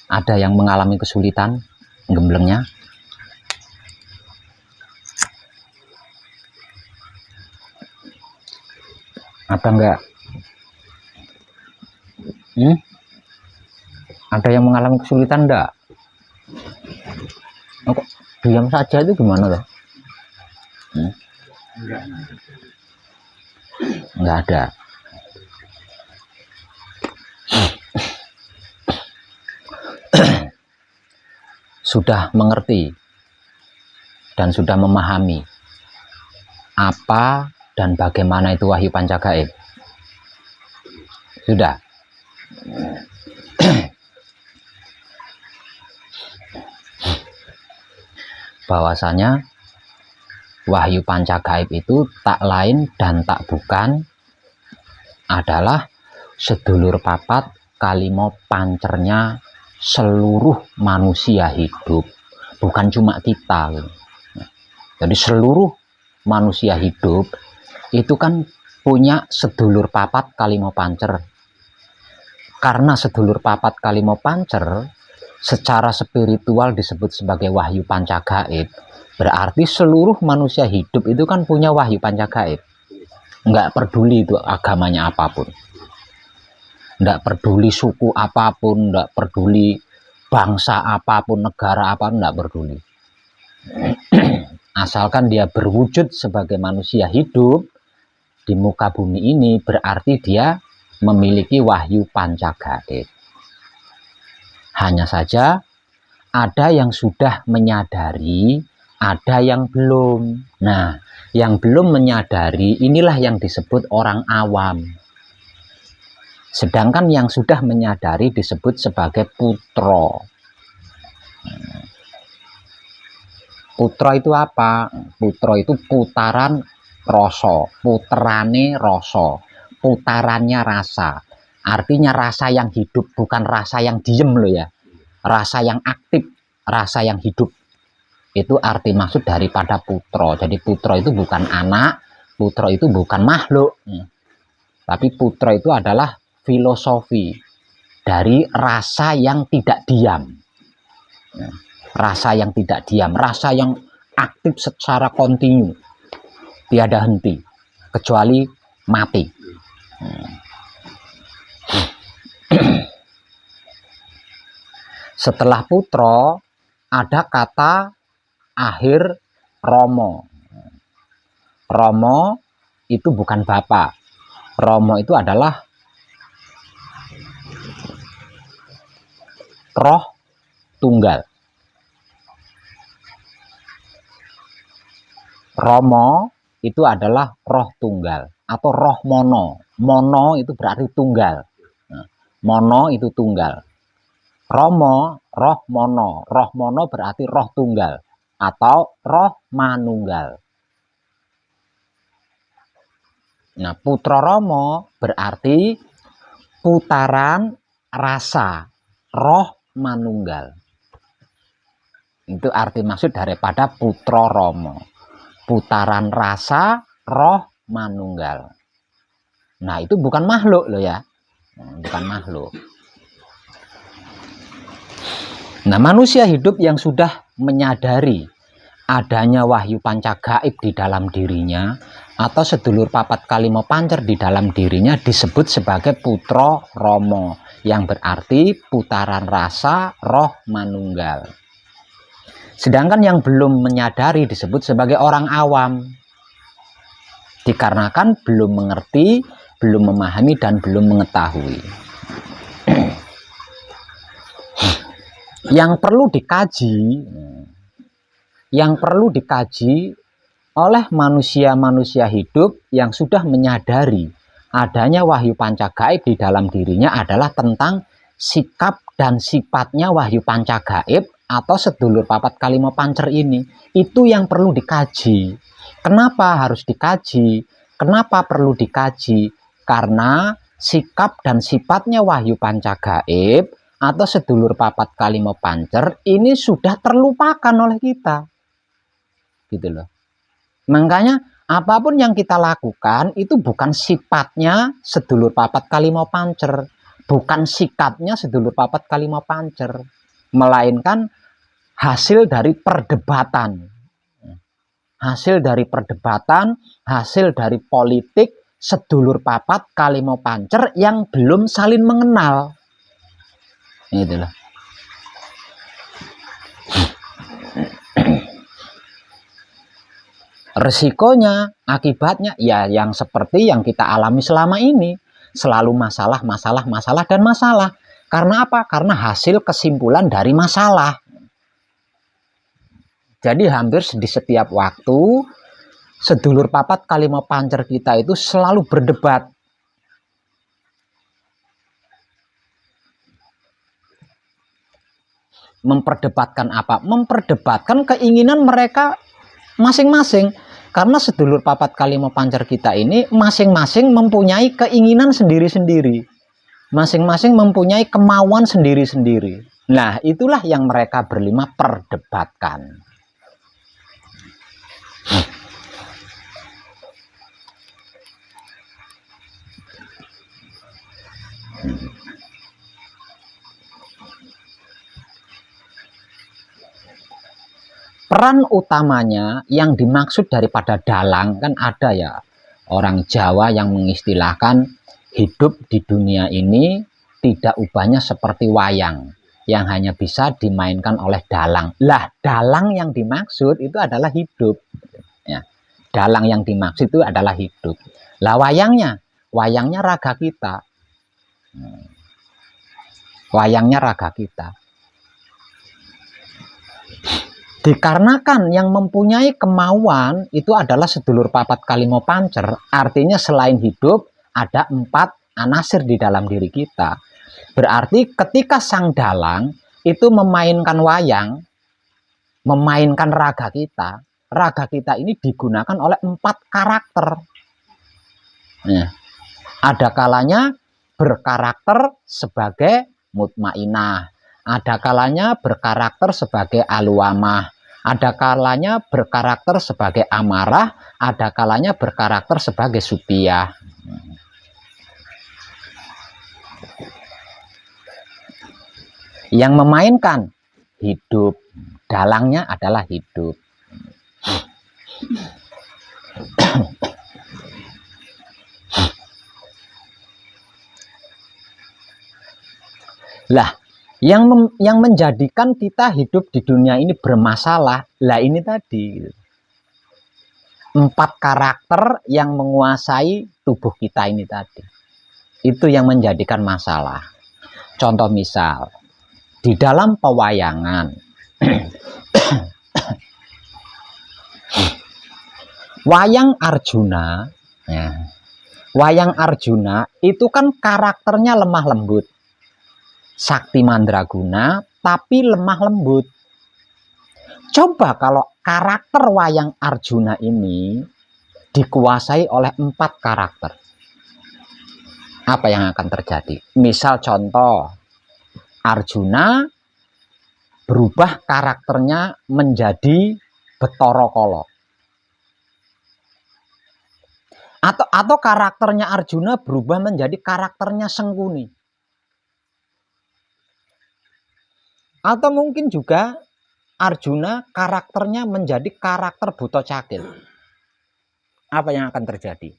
Ada yang mengalami kesulitan gemblengnya? Ada enggak? Ada yang mengalami kesulitan enggak? Oh, kok diam saja itu gimana loh? Enggak ada. Sudah mengerti dan sudah memahami apa dan bagaimana itu wahyu pancagaib? Sudah. Bahwasanya wahyu pancagaib itu tak lain dan tak bukan adalah sedulur papat kalimo pancernya seluruh manusia hidup, bukan cuma kita. Jadi seluruh manusia hidup itu kan punya sedulur papat kalimo pancer. Karena sedulur papat kalimo pancer secara spiritual disebut sebagai wahyu pancagaib, berarti seluruh manusia hidup itu kan punya wahyu pancagaib. Nggak peduli itu agamanya apapun, nggak peduli suku apapun, nggak peduli bangsa apapun, negara apapun, nggak peduli. Asalkan dia berwujud sebagai manusia hidup di muka bumi ini, berarti dia memiliki wahyu pancagaib. Hanya saja ada yang sudah menyadari, ada yang belum. Nah, yang belum menyadari inilah yang disebut orang awam. Sedangkan yang sudah menyadari disebut sebagai putra. Putra itu apa? Putra itu putaran rasa, puterane rasa, putarannya rasa. Artinya rasa yang hidup, bukan rasa yang diem loh ya. Rasa yang aktif, rasa yang hidup. Itu arti maksud daripada putra. Jadi putra itu bukan anak, putra itu bukan makhluk. Tapi putra itu adalah filosofi dari rasa yang tidak diam. Rasa yang tidak diam, rasa yang aktif secara kontinu, tiada henti, kecuali mati. Setelah putra ada kata akhir romo. Romo itu bukan bapak. Romo itu adalah roh tunggal. Romo itu adalah roh tunggal atau roh mono. Mono itu berarti tunggal. Mono itu tunggal. Romo, roh mono. Roh mono berarti roh tunggal atau roh manunggal. Nah, putra romo berarti putaran rasa, roh manunggal. Itu arti maksud daripada putra romo. Putaran rasa, roh manunggal. Nah, itu bukan makhluk loh ya. Bukan makhluk. Nah, manusia hidup yang sudah menyadari adanya wahyu pancagaib di dalam dirinya atau sedulur papat kalimo pancer di dalam dirinya disebut sebagai putra romo, yang berarti putaran rasa, roh manunggal. Sedangkan yang belum menyadari disebut sebagai orang awam, dikarenakan belum mengerti, belum memahami, dan belum mengetahui. Yang perlu dikaji oleh manusia-manusia hidup yang sudah menyadari adanya wahyu pancagaib di dalam dirinya adalah tentang sikap dan sifatnya wahyu pancagaib atau sedulur papat kalimo pancer ini. Itu yang perlu dikaji. Kenapa harus dikaji? Kenapa perlu dikaji? Karena sikap dan sifatnya wahyu pancagaib atau sedulur papat kalimo pancer ini sudah terlupakan oleh kita, gitu loh. Makanya apapun yang kita lakukan itu bukan sifatnya sedulur papat kalimo pancer, bukan sikapnya sedulur papat kalimo pancer. melainkan hasil dari perdebatan. Hasil dari perdebatan, hasil dari politik sedulur papat kalimo pancer yang belum saling mengenal. Itulah. Resikonya, akibatnya ya yang seperti yang kita alami selama ini. Selalu masalah, masalah, masalah, dan masalah. Karena apa? Karena hasil kesimpulan dari masalah. Jadi hampir di setiap waktu, sedulur papat kalimo pancer kita itu selalu berdebat. Memperdebatkan apa? Memperdebatkan keinginan mereka masing-masing. Karena sedulur papat kalimo pancer kita ini masing-masing mempunyai keinginan sendiri-sendiri. Masing-masing mempunyai kemauan sendiri-sendiri. Nah, itulah yang mereka berlima perdebatkan. Peran utamanya yang dimaksud daripada dalang, kan ada ya orang Jawa yang mengistilahkan hidup di dunia ini tidak ubahnya seperti wayang yang hanya bisa dimainkan oleh dalang. Lah, dalang yang dimaksud itu adalah hidup. Ya, dalang yang dimaksud itu adalah hidup. Lah, wayangnya raga kita. Wayangnya raga kita. Dikarenakan yang mempunyai kemauan itu adalah sedulur papat kalimo pancer, artinya selain hidup ada 4 anasir di dalam diri kita. Berarti ketika sang dalang itu memainkan wayang, memainkan raga kita ini digunakan oleh 4 karakter. Nah, ada kalanya berkarakter sebagai mutmainah, ada kalanya berkarakter sebagai aluamah, ada kalanya berkarakter sebagai amarah, ada kalanya berkarakter sebagai supiyah. Yang memainkan hidup, dalangnya adalah hidup. Lah, yang menjadikan kita hidup di dunia ini bermasalah, lah ini tadi 4 karakter yang menguasai tubuh kita ini tadi. Itu yang menjadikan masalah. Contoh misal, di dalam pewayangan, wayang Arjuna, ya, wayang Arjuna itu kan karakternya lemah lembut, sakti mandraguna, tapi lemah lembut. Coba kalau karakter wayang Arjuna ini dikuasai oleh 4 karakter, apa yang akan terjadi? Misal contoh, Arjuna berubah karakternya menjadi Betara Kala. Atau karakternya Arjuna berubah menjadi karakternya Sengkuni. Atau mungkin juga Arjuna karakternya menjadi karakter Buta Cakil. Apa yang akan terjadi?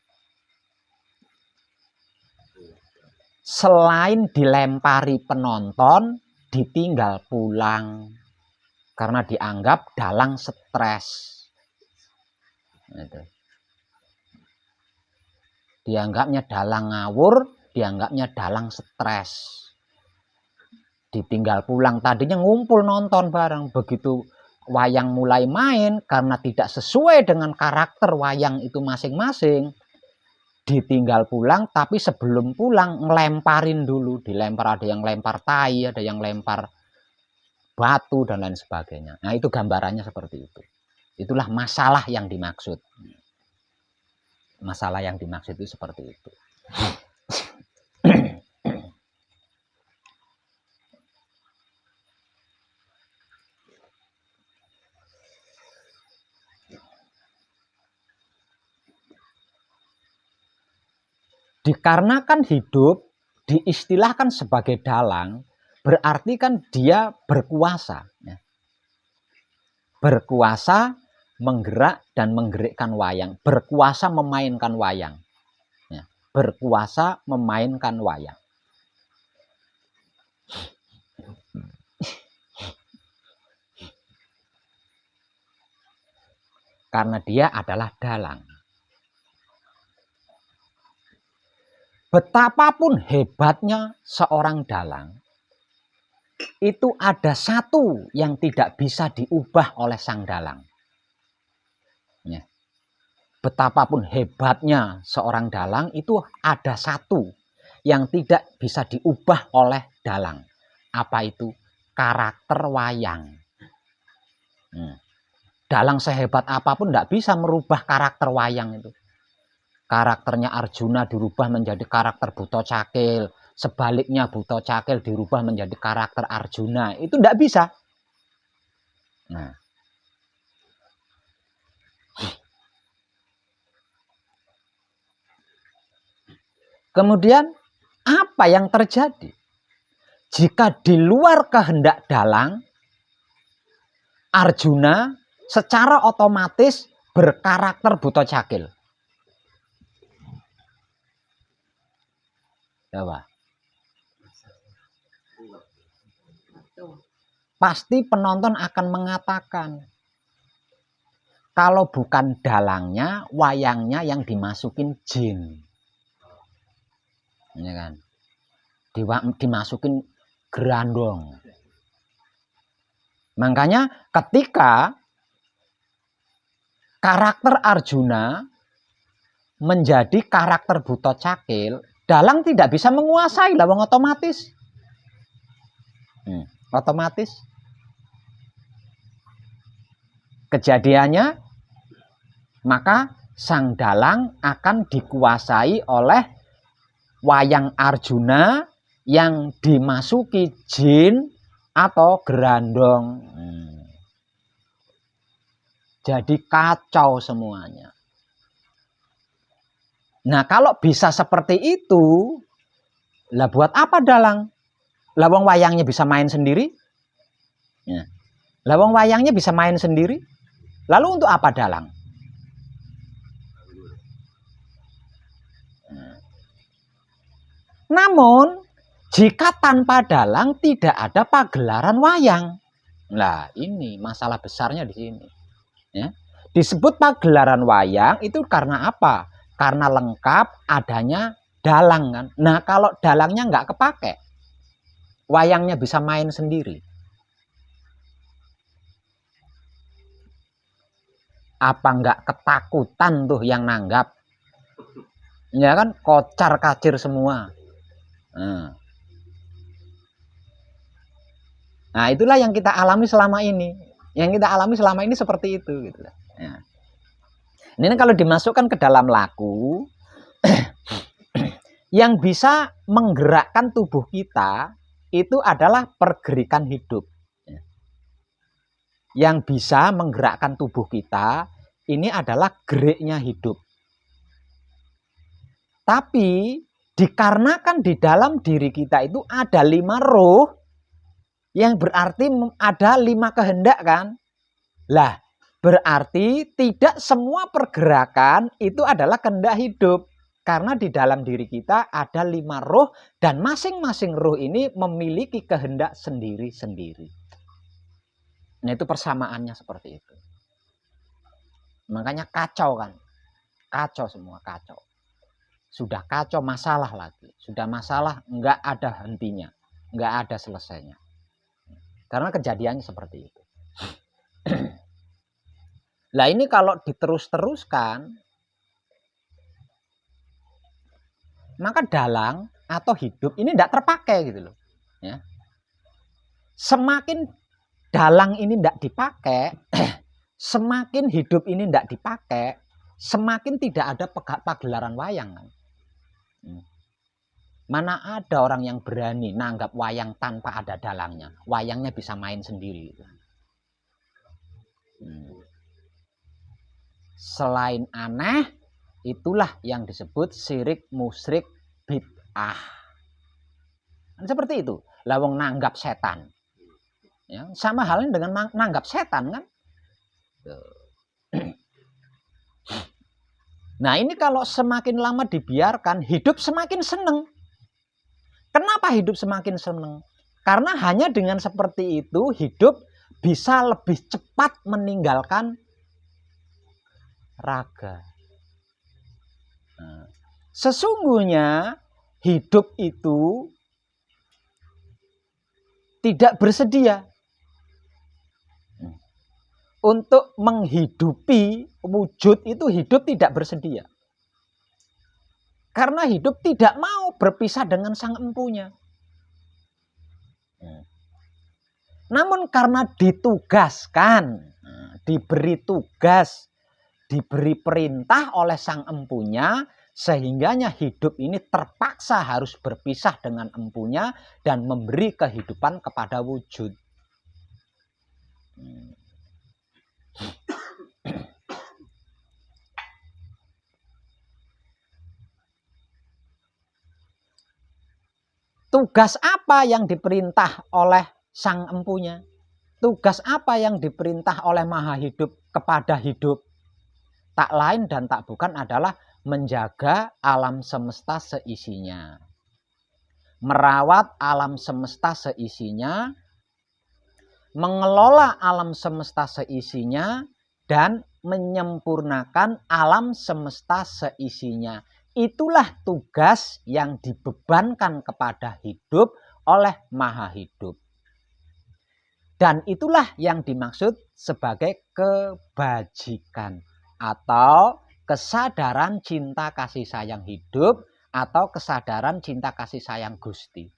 Selain dilempari penonton, ditinggal pulang karena dianggap dalang stres. Dianggapnya dalang ngawur, dianggapnya dalang stres. Ditinggal pulang, tadinya ngumpul nonton bareng, begitu wayang mulai main karena tidak sesuai dengan karakter wayang itu masing-masing, ditinggal pulang, tapi sebelum pulang ngelemparin dulu, dilempar, ada yang lempar tai, ada yang lempar batu dan lain sebagainya. Nah, itu gambarannya seperti itu. Itulah masalah yang dimaksud. Masalah yang dimaksud itu seperti itu. Dikarenakan hidup diistilahkan sebagai dalang, berarti kan dia berkuasa. Ya. Berkuasa menggerak dan menggerakkan wayang. Berkuasa memainkan wayang. Ya. Berkuasa memainkan wayang. Karena dia adalah dalang. Betapapun hebatnya seorang dalang, itu ada satu yang tidak bisa diubah oleh sang dalang. Ya. Betapapun hebatnya seorang dalang, itu ada satu yang tidak bisa diubah oleh dalang. Apa itu? Karakter wayang. Dalang sehebat apapun tidak bisa merubah karakter wayang itu. Karakternya Arjuna dirubah menjadi karakter Buto Cakil. Sebaliknya Buto Cakil dirubah menjadi karakter Arjuna. Itu tidak bisa. Nah. Kemudian apa yang terjadi? Jika di luar kehendak dalang, Arjuna secara otomatis berkarakter Buto Cakil. Coba. Pasti penonton akan mengatakan, kalau bukan dalangnya, wayangnya yang dimasukin jin. Ya kan? Dimasukin gerandong. Makanya ketika karakter Arjuna menjadi karakter Buto Cakil, dalang tidak bisa menguasai, lawang otomatis. Otomatis. Kejadiannya, maka sang dalang akan dikuasai oleh wayang Arjuna yang dimasuki jin atau gerandong. Jadi kacau semuanya. Nah, kalau bisa seperti itu, lah buat apa dalang? Lawang wayangnya bisa main sendiri? Ya. Lawang wayangnya bisa main sendiri? Lalu untuk apa dalang? Namun, jika tanpa dalang tidak ada pagelaran wayang. Nah, ini masalah besarnya di sini. Ya. Disebut pagelaran wayang itu karena apa? Karena lengkap adanya dalang kan. Nah, kalau dalangnya nggak kepake, wayangnya bisa main sendiri. Apa nggak ketakutan tuh yang nanggap? Ya kan, kocar kacir semua. Nah, itulah yang kita alami selama ini. Yang kita alami selama ini seperti itu. Gitu. Ya. Ini kalau dimasukkan ke dalam laku, yang bisa menggerakkan tubuh kita itu adalah pergerakan hidup. Yang bisa menggerakkan tubuh kita ini adalah geriknya hidup. Tapi dikarenakan di dalam diri kita itu ada 5 roh, yang berarti ada 5 kehendak kan. Lah, berarti tidak semua pergerakan itu adalah kehendak hidup. Karena di dalam diri kita ada 5 roh dan masing-masing roh ini memiliki kehendak sendiri-sendiri. Nah, itu persamaannya seperti itu. Makanya kacau kan. Kacau semua, kacau. Sudah kacau masalah lagi. Sudah masalah nggak ada hentinya. Nggak ada selesainya. Karena kejadiannya seperti itu. Lah ini kalau diterus-teruskan, maka dalang atau hidup ini tidak terpakai gitu loh. Ya. Semakin dalang ini tidak dipakai, semakin hidup ini tidak dipakai, semakin tidak ada pagelaran wayang kan. Mana ada orang yang berani nanggap wayang tanpa ada dalangnya. Wayangnya bisa main sendiri. Selain aneh, itulah yang disebut syirik, musyrik, bid'ah. Seperti itu. Lawang nanggap setan. Ya, sama halnya dengan nanggap setan kan. Nah ini kalau semakin lama dibiarkan, hidup semakin seneng. Kenapa hidup semakin seneng? Karena hanya dengan seperti itu hidup bisa lebih cepat meninggalkan raga. Nah, sesungguhnya hidup itu tidak bersedia untuk menghidupi wujud itu. Hidup tidak bersedia. Karena hidup tidak mau berpisah dengan sang empunya. Namun karena ditugaskan, diberi tugas, diberi perintah oleh sang empunya, sehingganya hidup ini terpaksa harus berpisah dengan empunya dan memberi kehidupan kepada wujud. Tugas apa yang diperintah oleh sang empunya? Tugas apa yang diperintah oleh Maha Hidup kepada hidup? Tak lain dan tak bukan adalah menjaga alam semesta seisinya. Merawat alam semesta seisinya, mengelola alam semesta seisinya, dan menyempurnakan alam semesta seisinya. Itulah tugas yang dibebankan kepada hidup oleh Maha Hidup. Dan itulah yang dimaksud sebagai kebajikan atau kesadaran cinta kasih sayang hidup atau kesadaran cinta kasih sayang Gusti.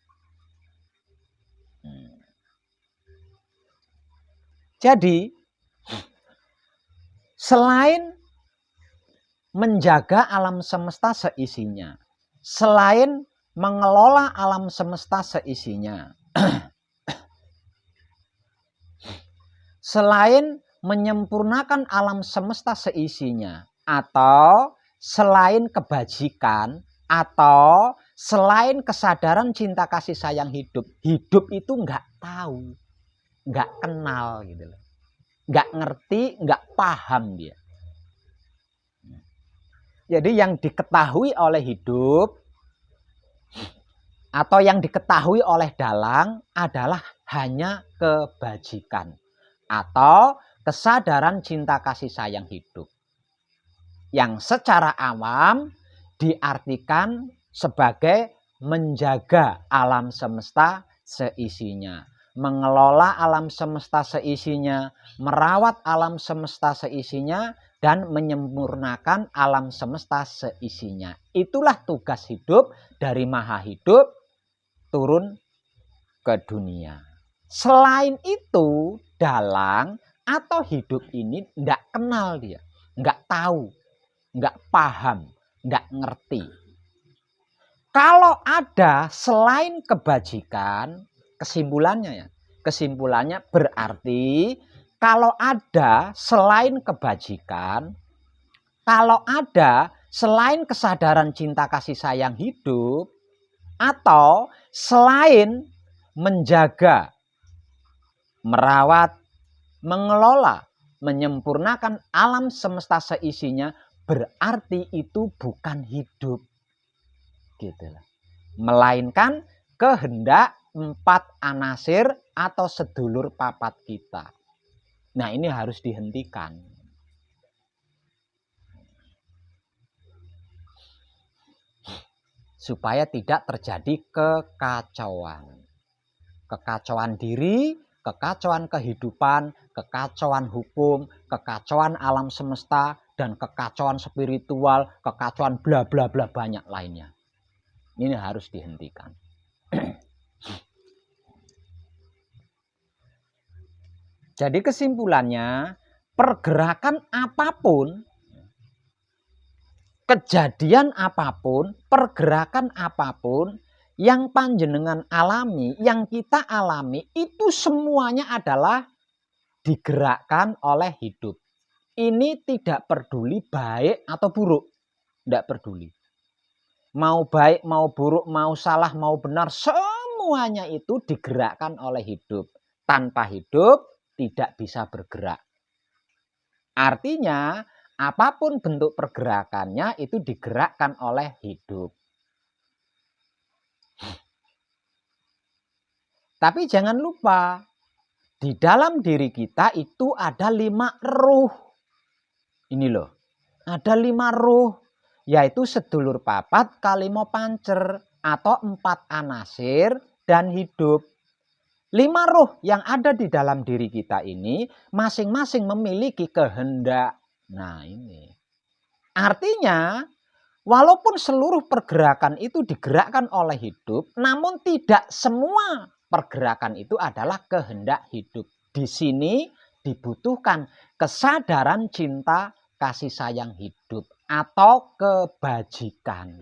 Jadi selain menjaga alam semesta seisinya, selain mengelola alam semesta seisinya, selain menyempurnakan alam semesta seisinya, atau selain kebajikan, atau selain kesadaran cinta kasih sayang hidup, hidup itu nggak tahu, nggak kenal gitu loh, nggak ngerti, nggak paham dia. Jadi yang diketahui oleh hidup atau yang diketahui oleh dalang adalah hanya kebajikan atau kesadaran cinta kasih sayang hidup, yang secara awam diartikan sebagai menjaga alam semesta seisinya, mengelola alam semesta seisinya, merawat alam semesta seisinya, dan menyempurnakan alam semesta seisinya. Itulah tugas hidup dari Maha Hidup turun ke dunia. Selain itu, dalang atau hidup ini tidak kenal dia, nggak tahu, nggak paham, nggak ngerti. Kalau ada selain kebajikan, kesimpulannya berarti kalau ada selain kebajikan, kalau ada selain kesadaran cinta kasih sayang hidup, atau selain menjaga, merawat, mengelola, menyempurnakan alam semesta seisinya, berarti itu bukan hidup. Gitu lah. Melainkan kehendak 4 anasir atau sedulur papat kita. Nah ini harus dihentikan. Supaya tidak terjadi kekacauan. Kekacauan diri, kekacauan kehidupan, kekacauan hukum, kekacauan alam semesta, dan kekacauan spiritual, kekacauan bla bla bla banyak lainnya. Ini harus dihentikan. Jadi kesimpulannya, pergerakan apapun, kejadian apapun, pergerakan apapun yang panjenengan alami, yang kita alami, itu semuanya adalah digerakkan oleh hidup. Ini tidak peduli baik atau buruk, tidak peduli. Mau baik, mau buruk, mau salah, mau benar, semua semuanya itu digerakkan oleh hidup. Tanpa hidup tidak bisa bergerak. Artinya, apapun bentuk pergerakannya itu digerakkan oleh hidup. Tapi jangan lupa, di dalam diri kita itu ada 5 ruh. Ini loh, ada 5 ruh, yaitu sedulur papat kalimo pancer atau 4 anasir dan hidup. 5 ruh yang ada di dalam diri kita ini masing-masing memiliki kehendak. Nah ini. Artinya, walaupun seluruh pergerakan itu digerakkan oleh hidup, namun tidak semua pergerakan itu adalah kehendak hidup. Di sini dibutuhkan kesadaran cinta kasih sayang hidup atau kebajikan.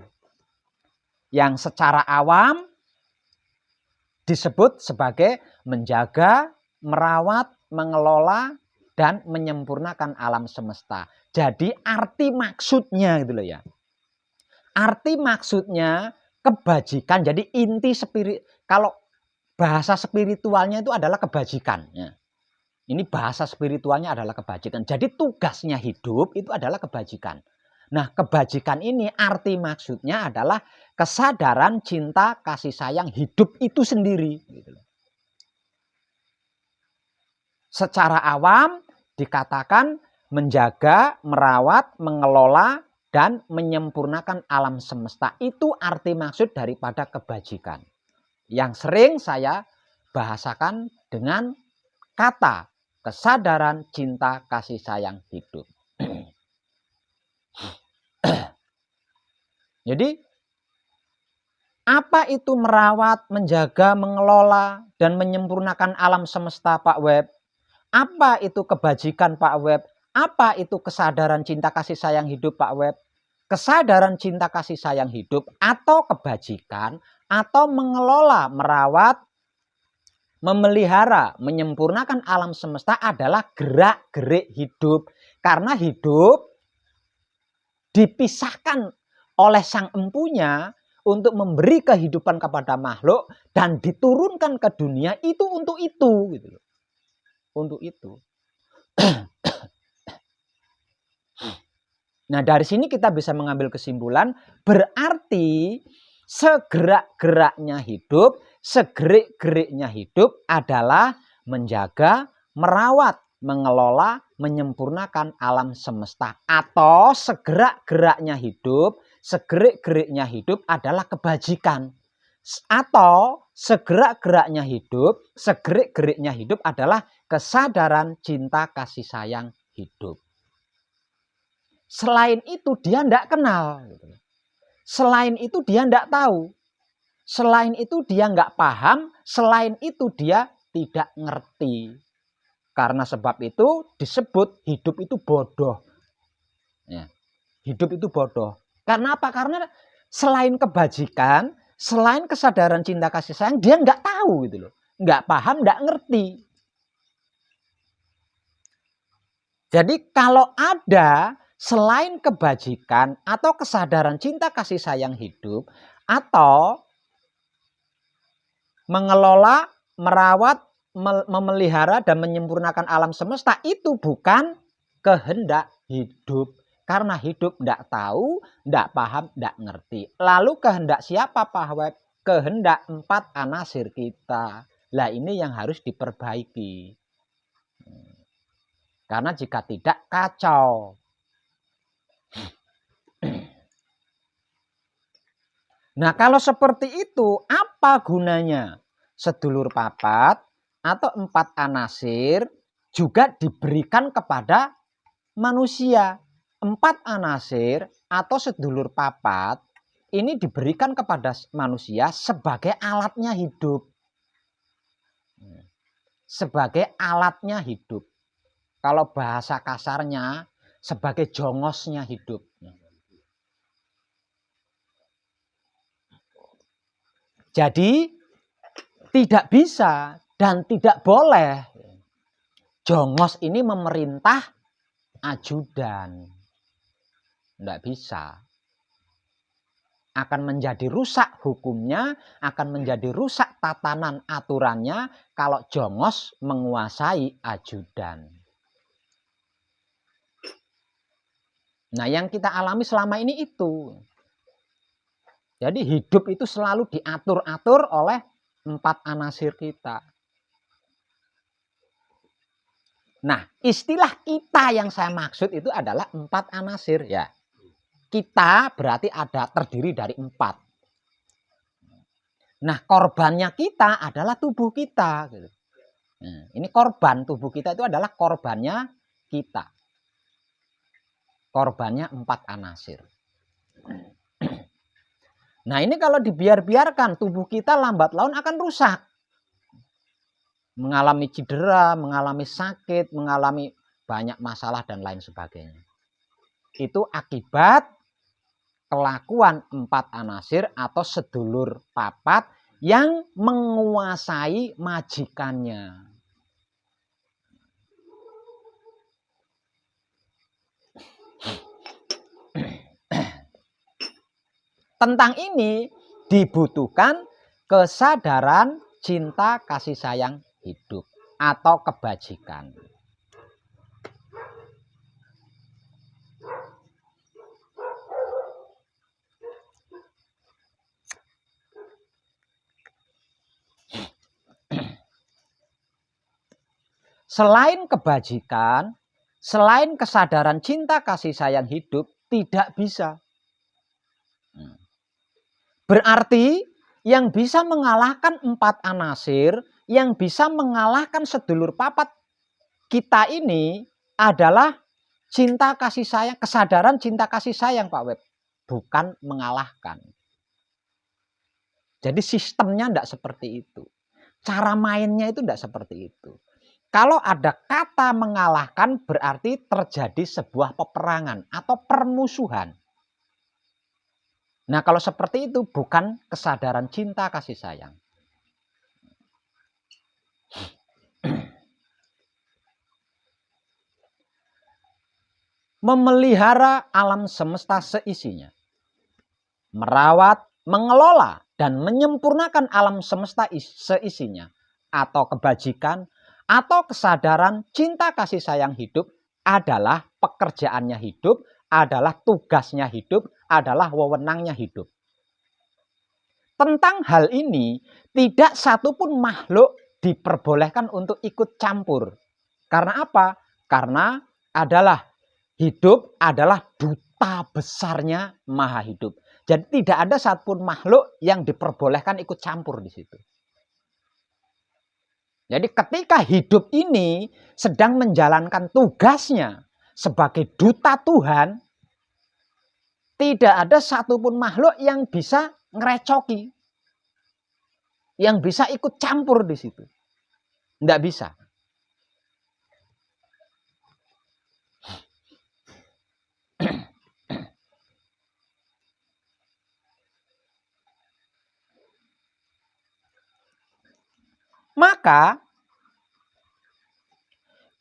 Yang secara awam disebut sebagai menjaga, merawat, mengelola, dan menyempurnakan alam semesta. Jadi arti maksudnya gitu loh ya. Arti maksudnya kebajikan. Jadi inti kalau bahasa spiritualnya itu adalah kebajikan. Ini bahasa spiritualnya adalah kebajikan. Jadi tugasnya hidup itu adalah kebajikan. Nah, kebajikan ini arti maksudnya adalah kesadaran cinta kasih sayang hidup itu sendiri. Secara awam dikatakan menjaga, merawat, mengelola, dan menyempurnakan alam semesta. Itu arti maksud daripada kebajikan. Yang sering saya bahasakan dengan kata kesadaran cinta kasih sayang hidup. Jadi, apa itu merawat, menjaga, mengelola, dan menyempurnakan alam semesta, Pak Web? Apa itu kebajikan, Pak Web? Apa itu kesadaran cinta kasih sayang hidup, Pak Web? Kesadaran cinta kasih sayang hidup atau kebajikan atau mengelola, merawat, memelihara, menyempurnakan alam semesta adalah gerak-gerik hidup. Karena hidup dipisahkan oleh sang empunya untuk memberi kehidupan kepada makhluk dan diturunkan ke dunia itu untuk itu gitu loh. Untuk itu. Nah, dari sini kita bisa mengambil kesimpulan berarti segerak-geraknya hidup, segerik-geriknya hidup adalah menjaga, merawat, mengelola, menyempurnakan alam semesta. Atau segerak-geraknya hidup, segerik-geriknya hidup adalah kebajikan. Atau segerak-geraknya hidup, segerik-geriknya hidup adalah kesadaran cinta kasih sayang hidup. Selain itu dia tidak kenal. Selain itu dia tidak tahu. Selain itu dia nggak paham. Selain itu dia tidak ngerti. Karena sebab itu disebut hidup itu bodoh. Ya. Hidup itu bodoh. Karena apa? Karena selain kebajikan, selain kesadaran cinta kasih sayang, dia nggak tahu gitu loh. Nggak paham, nggak ngerti. Jadi kalau ada selain kebajikan atau kesadaran cinta kasih sayang hidup atau mengelola, merawat, memelihara dan menyempurnakan alam semesta itu bukan kehendak hidup. Karena hidup tidak tahu, tidak paham, tidak ngerti. Lalu kehendak siapa, Pak Web? Kehendak 4 anasir kita. Lah ini yang harus diperbaiki. Karena jika tidak kacau. Nah, kalau seperti itu, apa gunanya? Sedulur papat atau 4 anasir juga diberikan kepada manusia. 4 anasir atau sedulur papat ini diberikan kepada manusia sebagai alatnya hidup. Sebagai alatnya hidup. Kalau bahasa kasarnya, sebagai jongosnya hidup. Jadi tidak bisa dan tidak boleh jongos ini memerintah ajudan. Tidak bisa. akan menjadi rusak hukumnya, akan menjadi rusak tatanan aturannya kalau jongos menguasai ajudan. Nah, yang kita alami selama ini itu. Jadi hidup itu selalu diatur-atur oleh 4 anasir kita. Nah, istilah kita yang saya maksud itu adalah 4 anasir ya. Kita berarti terdiri dari 4. Nah, korbannya kita adalah tubuh kita. Nah, ini korban tubuh kita itu adalah korbannya kita. Korbannya 4 anasir. Nah, ini kalau dibiarkan tubuh kita lambat laun akan rusak. Mengalami cedera, mengalami sakit, mengalami banyak masalah dan lain sebagainya. Itu akibat kelakuan 4 anasir atau sedulur papat yang menguasai majikannya. Tentang ini dibutuhkan kesadaran cinta kasih sayang hidup atau kebajikan. Selain kebajikan, selain kesadaran cinta kasih sayang hidup, tidak bisa. Berarti yang bisa mengalahkan 4 anasir, yang bisa mengalahkan sedulur papat kita ini adalah cinta kasih sayang, kesadaran cinta kasih sayang Pak Web. Bukan mengalahkan. Jadi sistemnya tidak seperti itu. Cara mainnya itu tidak seperti itu. Kalau ada kata mengalahkan berarti terjadi sebuah peperangan atau permusuhan. Nah, kalau seperti itu bukan kesadaran cinta kasih sayang. Memelihara alam semesta seisinya. Merawat, mengelola, dan menyempurnakan alam semesta seisinya. Atau kebajikan, atau kesadaran cinta kasih sayang hidup adalah pekerjaannya hidup, adalah tugasnya hidup, adalah wewenangnya hidup. Tentang hal ini, tidak satupun makhluk diperbolehkan untuk ikut campur. Karena apa? Karena hidup adalah duta besarnya Maha Hidup. Jadi tidak ada satupun makhluk yang diperbolehkan ikut campur di situ. Jadi ketika hidup ini sedang menjalankan tugasnya sebagai duta Tuhan, tidak ada satupun makhluk yang bisa ngerecoki, yang bisa ikut campur di situ. Tidak bisa. Maka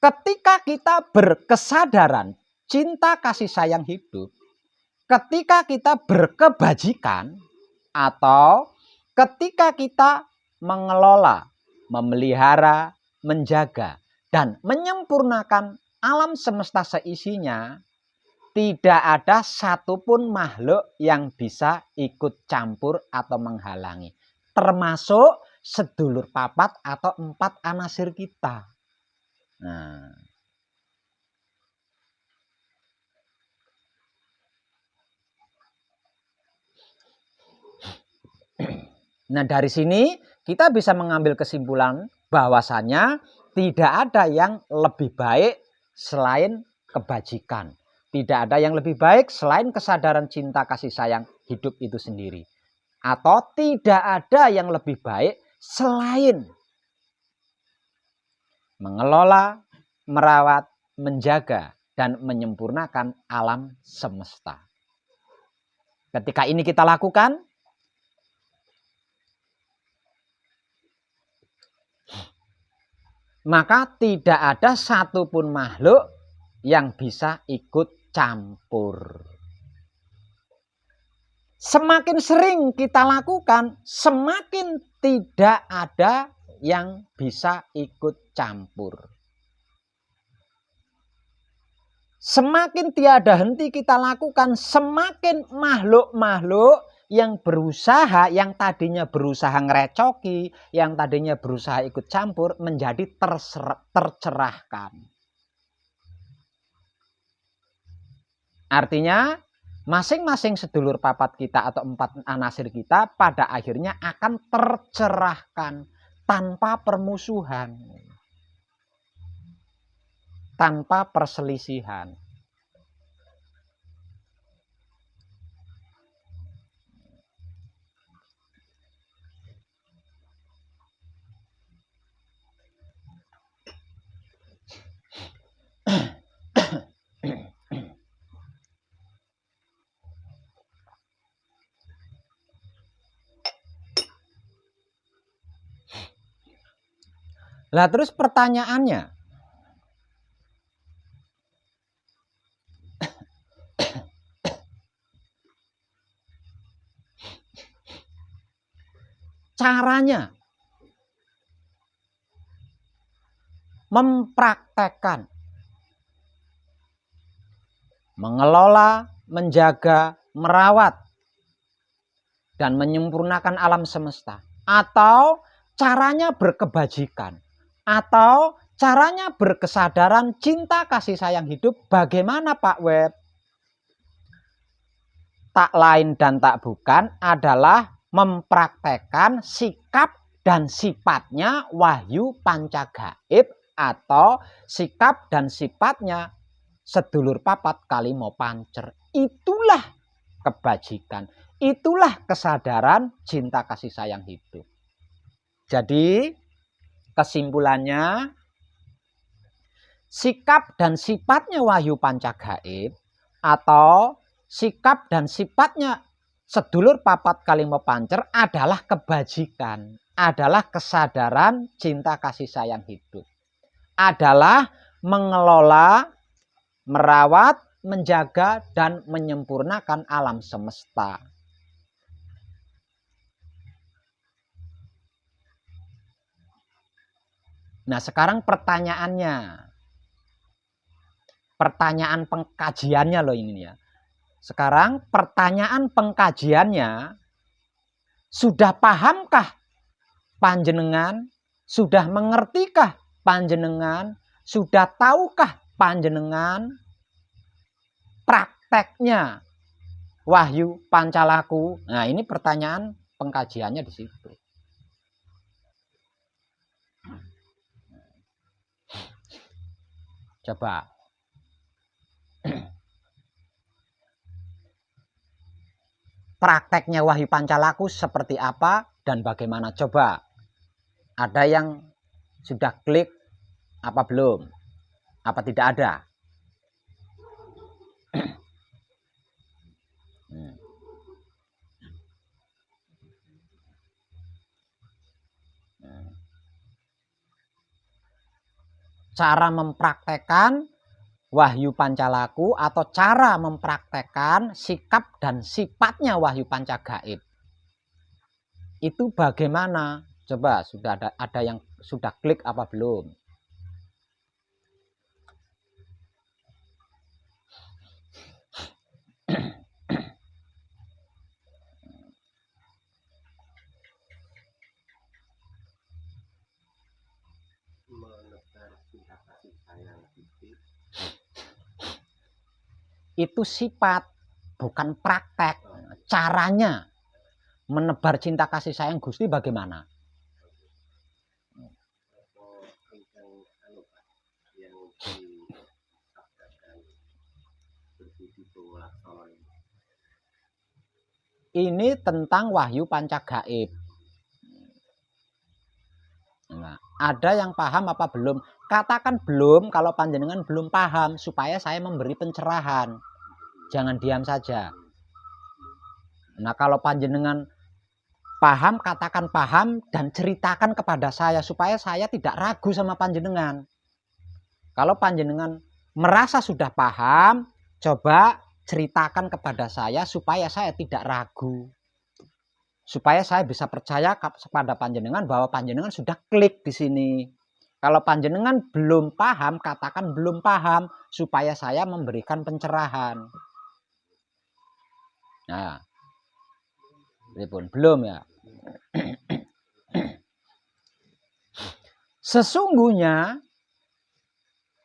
ketika kita berkesadaran cinta kasih sayang hidup, ketika kita berkebajikan, atau ketika kita mengelola, memelihara, menjaga, dan menyempurnakan alam semesta seisinya, tidak ada satupun makhluk yang bisa ikut campur atau menghalangi. Termasuk sedulur papat atau 4 anasir kita. Nah, dari sini kita bisa mengambil kesimpulan bahwasannya tidak ada yang lebih baik selain kebajikan. Tidak ada yang lebih baik selain kesadaran cinta kasih sayang hidup itu sendiri. Atau tidak ada yang lebih baik selain mengelola, merawat, menjaga, dan menyempurnakan alam semesta. Ketika ini kita lakukan, maka tidak ada satupun makhluk yang bisa ikut campur. Semakin sering kita lakukan, semakin tidak ada yang bisa ikut campur. Semakin tiada henti kita lakukan, semakin makhluk-makhluk yang berusaha, yang tadinya berusaha ngerecoki, yang tadinya berusaha ikut campur, menjadi tercerahkan. Artinya, masing-masing sedulur papat kita atau 4 anasir kita pada akhirnya akan tercerahkan tanpa permusuhan, tanpa perselisihan. Lah terus pertanyaannya, caranya mempraktekkan, mengelola, menjaga, merawat, dan menyempurnakan alam semesta, atau caranya berkebajikan, atau caranya berkesadaran cinta kasih sayang hidup. Bagaimana Pak Web? Tak lain dan tak bukan adalah mempraktekkan sikap dan sifatnya wahyu pancagaib, atau sikap dan sifatnya sedulur papat kalimo pancer. Itulah kebajikan, itulah kesadaran cinta kasih sayang hidup. Jadi kesimpulannya, sikap dan sifatnya wahyu pancagaib atau sikap dan sifatnya sedulur papat kalimo pancer adalah kebajikan, adalah kesadaran cinta kasih sayang hidup, adalah mengelola, merawat, menjaga, dan menyempurnakan alam semesta. Nah sekarang pertanyaannya, pertanyaan pengkajiannya loh ini ya. Sekarang pertanyaan pengkajiannya, sudah pahamkah panjenengan? Sudah mengertikah panjenengan? Sudah tahukah panjenengan prakteknya wahyu pancalaku? Nah ini pertanyaan pengkajiannya di situ. Coba prakteknya wahyu pancalaku seperti apa dan bagaimana? Coba ada yang sudah klik apa belum? Apa tidak ada? Cara mempraktekkan wahyu pancalaku atau cara mempraktekkan sikap dan sifatnya wahyu pancagaib itu bagaimana? Coba sudah ada yang sudah klik apa belum? Itu sifat, bukan praktek. Caranya menebar cinta kasih sayang Gusti bagaimana? Ini tentang wahyu pancagaib. Nah, ada yang paham apa belum? Katakan belum kalau panjenengan belum paham, supaya saya memberi pencerahan. Jangan diam saja. Nah kalau panjenengan paham, katakan paham dan ceritakan kepada saya supaya saya tidak ragu sama panjenengan. Kalau panjenengan merasa sudah paham, coba ceritakan kepada saya supaya saya tidak ragu. Supaya saya bisa percaya kepada panjenengan bahwa panjenengan sudah klik di sini. Kalau panjenengan belum paham, katakan belum paham supaya saya memberikan pencerahan. Nah, belum ya. Sesungguhnya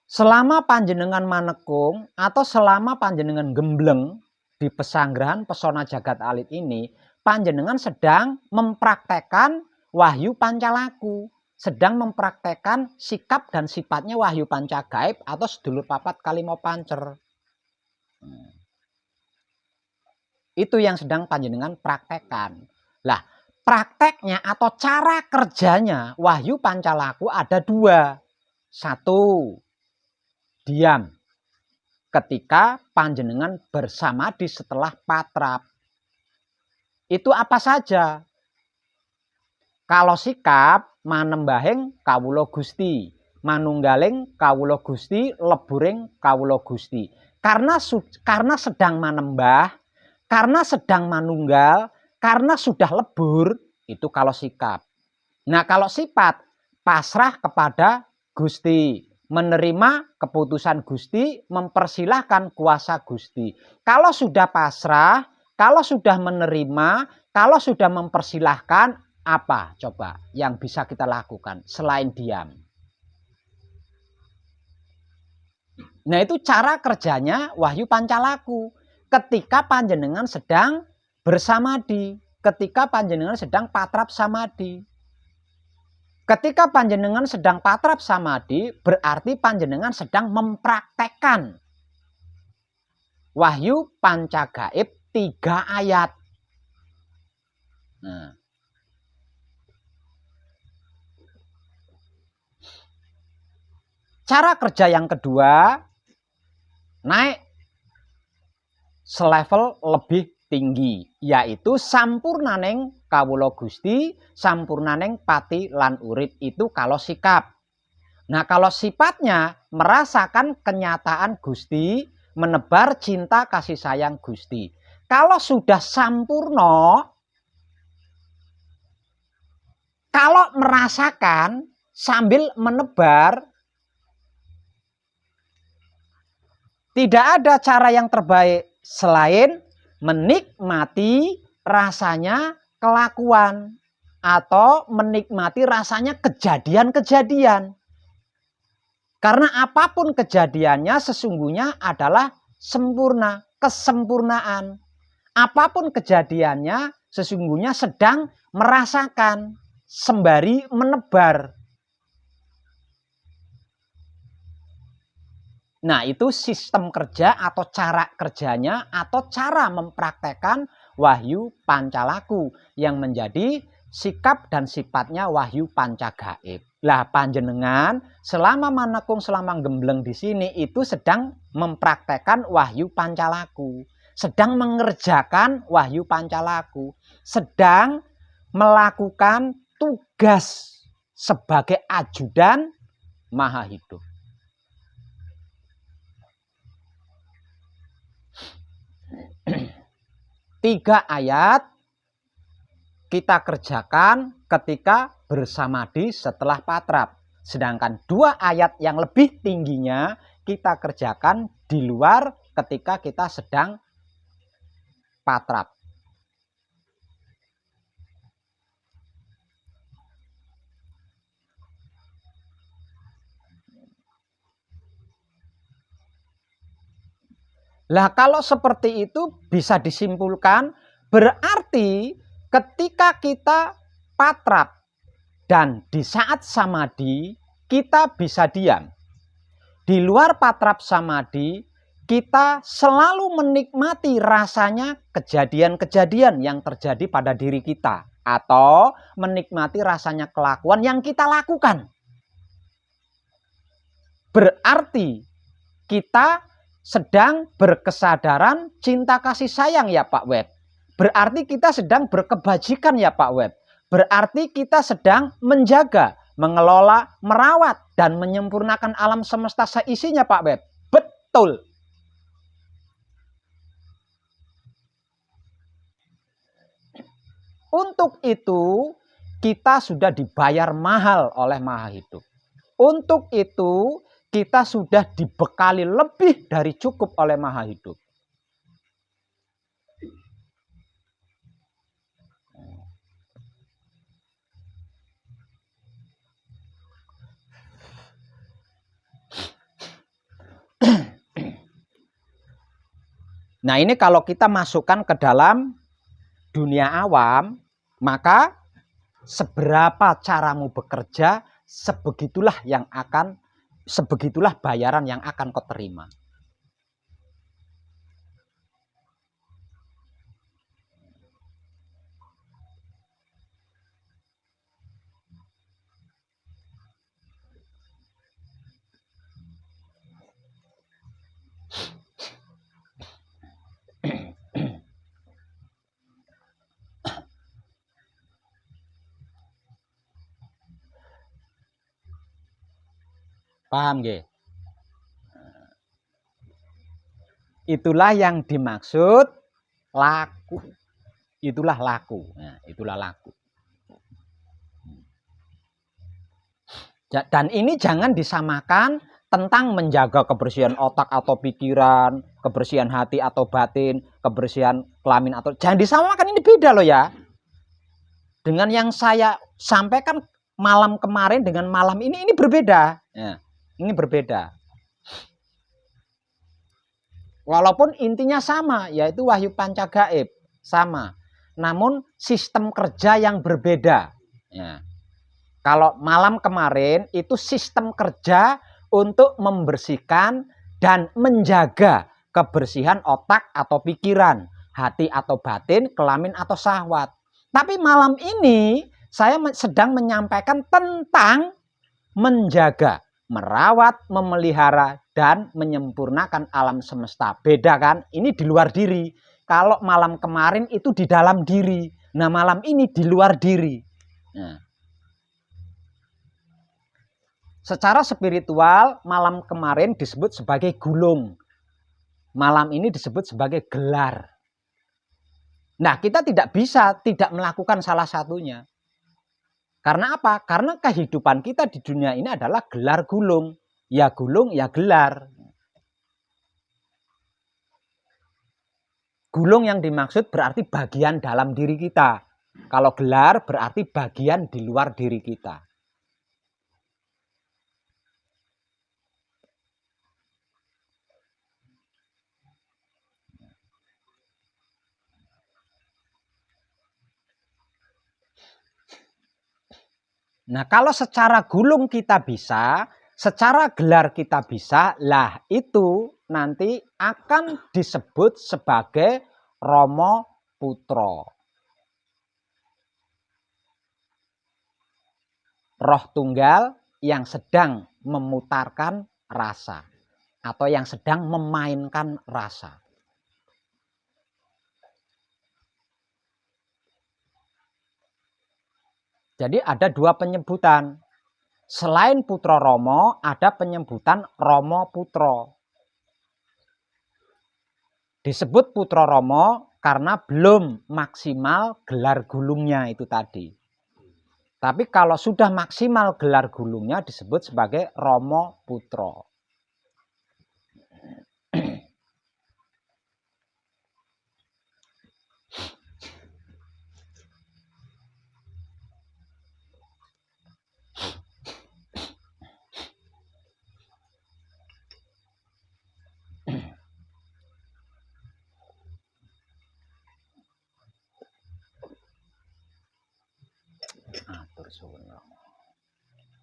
selama panjenengan manekung atau selama panjenengan gembleng di pesanggrahan pesona jagat alit ini, panjenengan sedang mempraktekkan wahyu pancalaku, sedang mempraktekkan sikap dan sifatnya wahyu pancagaib atau sedulur papat kalimo pancer. Itu yang sedang panjenengan praktekkan. Lah, prakteknya atau cara kerjanya wahyu pancalaku ada dua. Satu, diam ketika panjenengan bersamadi setelah patrap. Itu apa saja? Kalau sikap manembahing kawula Gusti, manunggaling kawula Gusti, leburing kawula Gusti. Karena sedang manembah, karena sedang manunggal, karena sudah lebur, itu kalau sikap. Nah, kalau sifat pasrah kepada Gusti, menerima keputusan Gusti, mempersilahkan kuasa Gusti. Kalau sudah pasrah, kalau sudah menerima, kalau sudah mempersilahkan, apa coba yang bisa kita lakukan selain diam? Nah, itu cara kerjanya wahyu pancalaku ketika panjenengan sedang bersamadi, ketika panjenengan sedang patrap samadi. Ketika panjenengan sedang patrap samadi, berarti panjenengan sedang mempraktekkan wahyu pancagaib 3 ayat. Nah, cara kerja yang kedua, naik selevel lebih tinggi, yaitu sampurnaning kawula Gusti, sampurnaning pati lan urip. Itu kalau sikap. Nah, kalau sifatnya merasakan kenyataan Gusti, menebar cinta kasih sayang Gusti. Kalau sudah sampurno, kalau merasakan sambil menebar, tidak ada cara yang terbaik selain menikmati rasanya kelakuan atau menikmati rasanya kejadian-kejadian. Karena apapun kejadiannya sesungguhnya adalah sempurna, kesempurnaan. Apapun kejadiannya sesungguhnya sedang merasakan sembari menebar. Nah, itu sistem kerja atau cara kerjanya atau cara mempraktekkan wahyu pancalaku yang menjadi sikap dan sifatnya wahyu pancagaib. Lah, panjenengan selama manekung, selama gembleng di sini itu sedang mempraktekkan wahyu pancalaku, sedang mengerjakan wahyu pancalaku, sedang melakukan tugas sebagai ajudan Maha Hidup. Tiga ayat kita kerjakan ketika bersamadi setelah patrap. Sedangkan 2 ayat yang lebih tingginya kita kerjakan di luar ketika kita sedang patrap. Lah, kalau seperti itu bisa disimpulkan berarti ketika kita patrap dan di saat samadi kita bisa diam. Di luar patrap samadi kita selalu menikmati rasanya kejadian-kejadian yang terjadi pada diri kita atau menikmati rasanya kelakuan yang kita lakukan. Berarti kita sedang berkesadaran cinta kasih sayang ya Pak Web. Berarti kita sedang berkebajikan ya Pak Web. Berarti kita sedang menjaga, mengelola, merawat, dan menyempurnakan alam semesta seisinya Pak Web. Betul. Untuk itu kita sudah dibayar mahal oleh Maha Hidup. Untuk itu kita sudah dibekali lebih dari cukup oleh Maha Hidup. Nah, ini kalau kita masukkan ke dalam dunia awam, maka seberapa caramu bekerja, sebegitulah bayaran yang akan kau terima. Paham nggih? Itulah yang dimaksud laku. Itulah laku. Nah, itulah laku. Dan ini jangan disamakan tentang menjaga kebersihan otak atau pikiran, kebersihan hati atau batin, kebersihan kelamin atau, jangan disamakan, ini beda loh ya. Dengan yang saya sampaikan malam kemarin dengan malam ini berbeda. Ya, ini berbeda. Walaupun intinya sama, yaitu wahyu panca gaib, sama. Namun sistem kerja yang berbeda. Ya. Kalau malam kemarin itu sistem kerja untuk membersihkan dan menjaga kebersihan otak atau pikiran, hati atau batin, kelamin atau syahwat. Tapi malam ini saya sedang menyampaikan tentang menjaga, merawat, memelihara, dan menyempurnakan alam semesta. Beda kan? Ini di luar diri. Kalau malam kemarin itu di dalam diri. Nah, malam ini di luar diri. Nah. Secara spiritual, malam kemarin disebut sebagai gulung. Malam ini disebut sebagai gelar. Nah, kita tidak bisa tidak melakukan salah satunya. Karena apa? Karena kehidupan kita di dunia ini adalah gelar gulung. Ya gulung, ya gelar. Gulung yang dimaksud berarti bagian dalam diri kita. Kalau gelar berarti bagian di luar diri kita. Nah, kalau secara gulung kita bisa, secara gelar kita bisa, lah itu nanti akan disebut sebagai Romo Putro. Roh tunggal yang sedang memutarkan rasa atau yang sedang memainkan rasa. Jadi ada dua penyebutan. Selain Putro Romo, ada penyebutan Romo Putro. Disebut Putro Romo karena belum maksimal gelar gulungnya itu tadi. Tapi kalau sudah maksimal gelar gulungnya disebut sebagai Romo Putro. Atur suwun.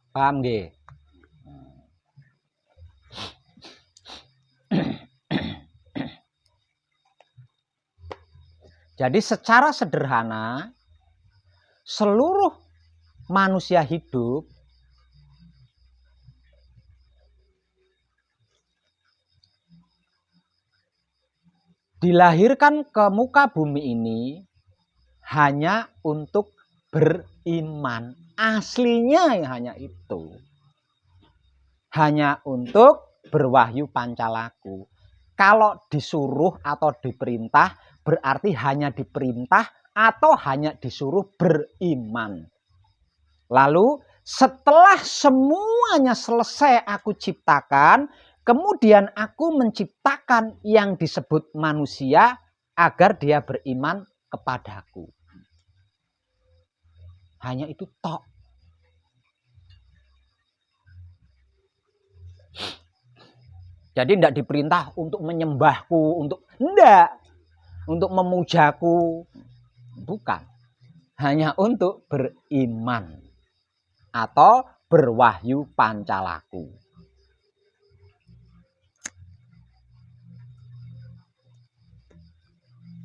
Paham nggih? Jadi secara sederhana seluruh manusia hidup dilahirkan ke muka bumi ini hanya untuk beriman. Aslinya hanya itu. Hanya untuk berwahyu pancalaku. Kalau disuruh atau diperintah berarti hanya diperintah atau hanya disuruh beriman. Lalu setelah semuanya selesai aku ciptakan, kemudian aku menciptakan yang disebut manusia agar dia beriman kepadaku. Hanya itu tok. Jadi tidak diperintah untuk menyembahku, untuk memujaku, bukan. Hanya untuk beriman atau berwahyu pancalaku.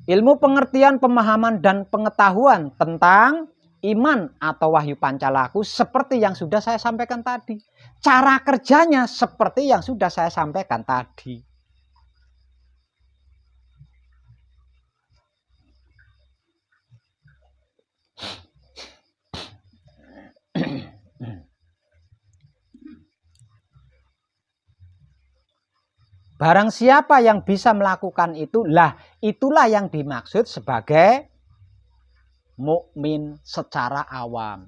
Ilmu pengertian, pemahaman, dan pengetahuan tentang iman atau wahyu pancalaku seperti yang sudah saya sampaikan tadi. Cara kerjanya seperti yang sudah saya sampaikan tadi. Barang siapa yang bisa melakukan itulah yang dimaksud sebagai mukmin secara awam.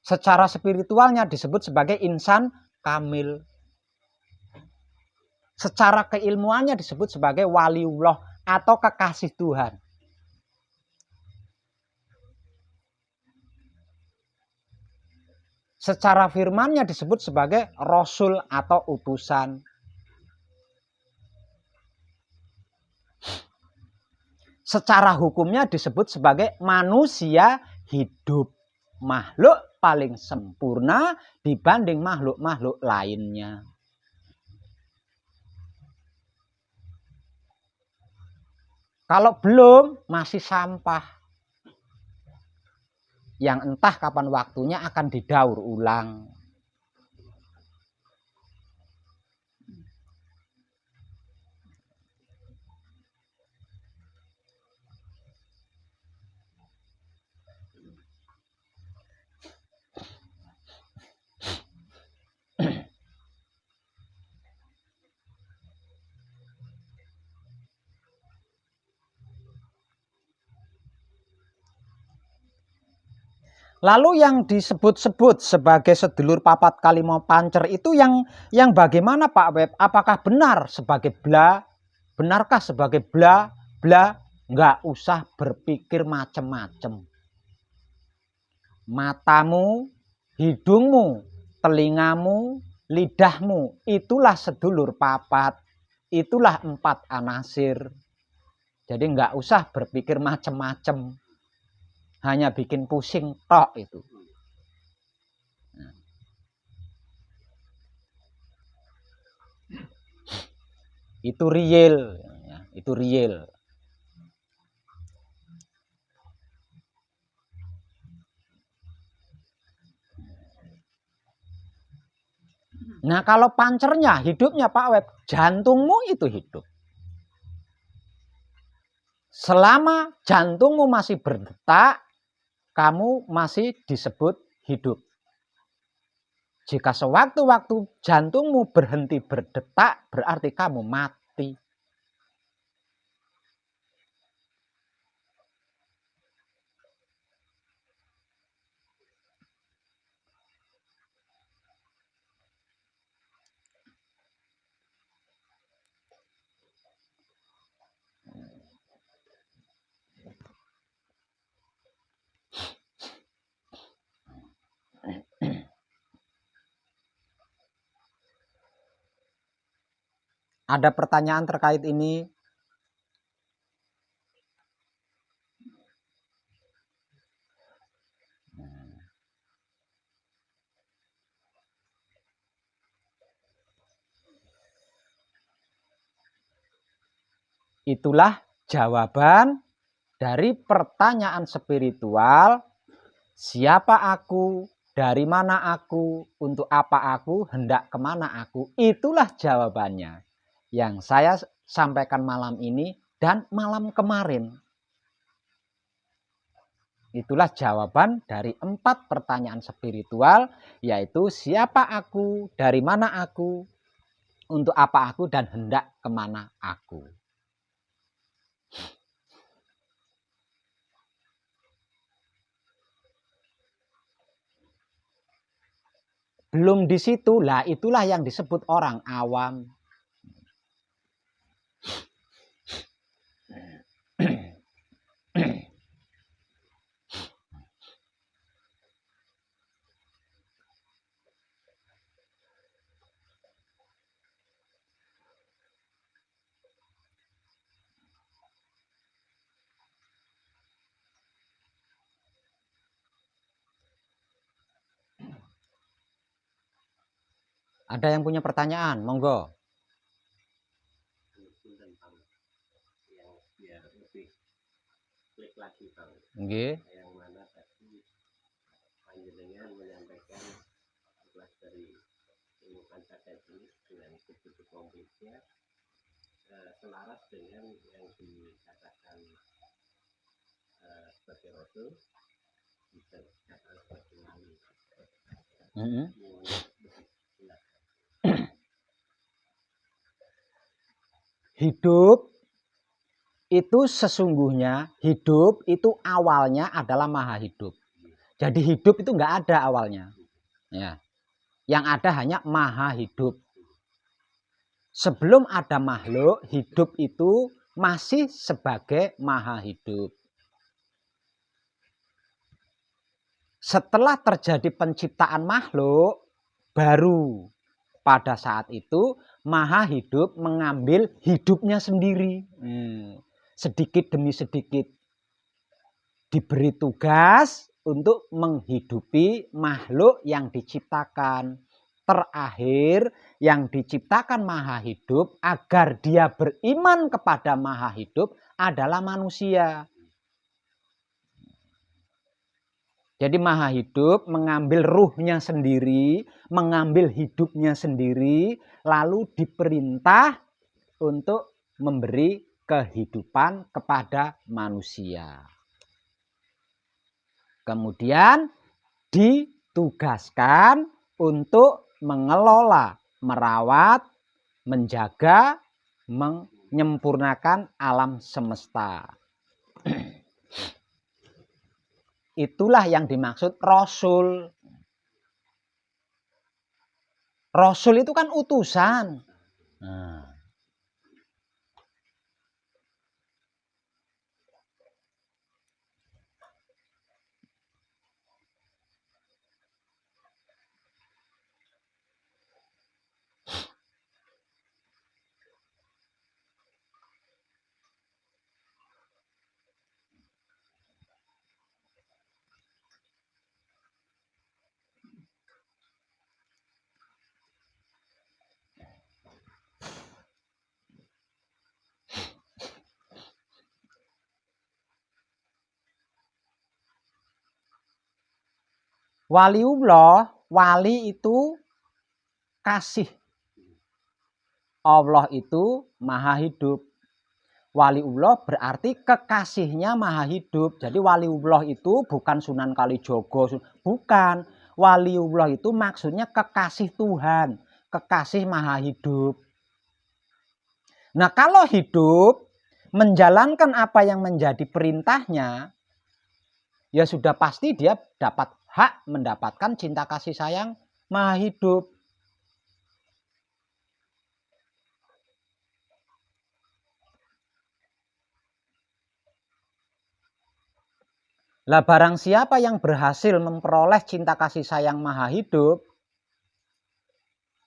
Secara spiritualnya disebut sebagai insan kamil. Secara keilmuannya disebut sebagai waliullah atau kekasih Tuhan. Secara firmannya disebut sebagai rasul atau utusan. Secara hukumnya disebut sebagai manusia hidup, makhluk paling sempurna dibanding makhluk-makhluk lainnya. Kalau belum, masih sampah yang entah kapan waktunya akan didaur ulang. Lalu yang disebut-sebut sebagai sedulur papat kalimo pancer itu yang bagaimana Pak Web? Apakah benar sebagai bla? Benarkah sebagai bla? Bla? Nggak usah berpikir macam-macam. Matamu, hidungmu, telingamu, lidahmu, itulah sedulur papat. Itulah 4 anasir. Jadi nggak usah berpikir macam-macam. Hanya bikin pusing tok itu. Itu real, itu real. Nah kalau pancernya, hidupnya Pak Web, jantungmu itu hidup. Selama jantungmu masih berdetak, kamu masih disebut hidup. Jika sewaktu-waktu jantungmu berhenti berdetak, berarti kamu mati. Ada pertanyaan terkait ini? Itulah jawaban dari pertanyaan spiritual, siapa aku, dari mana aku, untuk apa aku, hendak kemana aku. Itulah jawabannya yang saya sampaikan malam ini dan malam kemarin. Itulah jawaban dari 4 pertanyaan spiritual, yaitu siapa aku, dari mana aku, untuk apa aku dan hendak kemana aku. Belum di situ, lah itulah yang disebut orang awam. Ada yang punya pertanyaan? Monggo. Nggih. Yang mana tadi panjenengan menyampaikan kelas dari ilmu pancakait ini dengan begitu kompleksnya selaras dengan yang dikatakan sebagai rasul bisa dikatakan sebagai wali. Hidup itu sesungguhnya, hidup itu awalnya adalah maha hidup. Jadi hidup itu nggak ada awalnya. Ya. Yang ada hanya maha hidup. Sebelum ada makhluk, hidup itu masih sebagai maha hidup. Setelah terjadi penciptaan makhluk, baru pada saat itu maha hidup mengambil hidupnya sendiri. Sedikit demi sedikit diberi tugas untuk menghidupi makhluk yang diciptakan. Terakhir yang diciptakan maha hidup agar dia beriman kepada maha hidup adalah manusia. Jadi maha hidup mengambil ruhnya sendiri, mengambil hidupnya sendiri, lalu diperintah untuk memberi kehidupan kepada manusia. Kemudian ditugaskan untuk mengelola, merawat, menjaga, menyempurnakan alam semesta. Itulah yang dimaksud Rasul. Rasul itu kan utusan. Waliullah, wali itu kasih. Allah itu maha hidup. Waliullah berarti kekasihnya maha hidup. Jadi waliullah itu bukan Sunan Kalijogo, bukan. Waliullah itu maksudnya kekasih Tuhan, kekasih maha hidup. Nah, kalau hidup menjalankan apa yang menjadi perintahnya, ya sudah pasti dia dapat hak mendapatkan cinta kasih sayang maha hidup. Lah barang siapa yang berhasil memperoleh cinta kasih sayang maha hidup,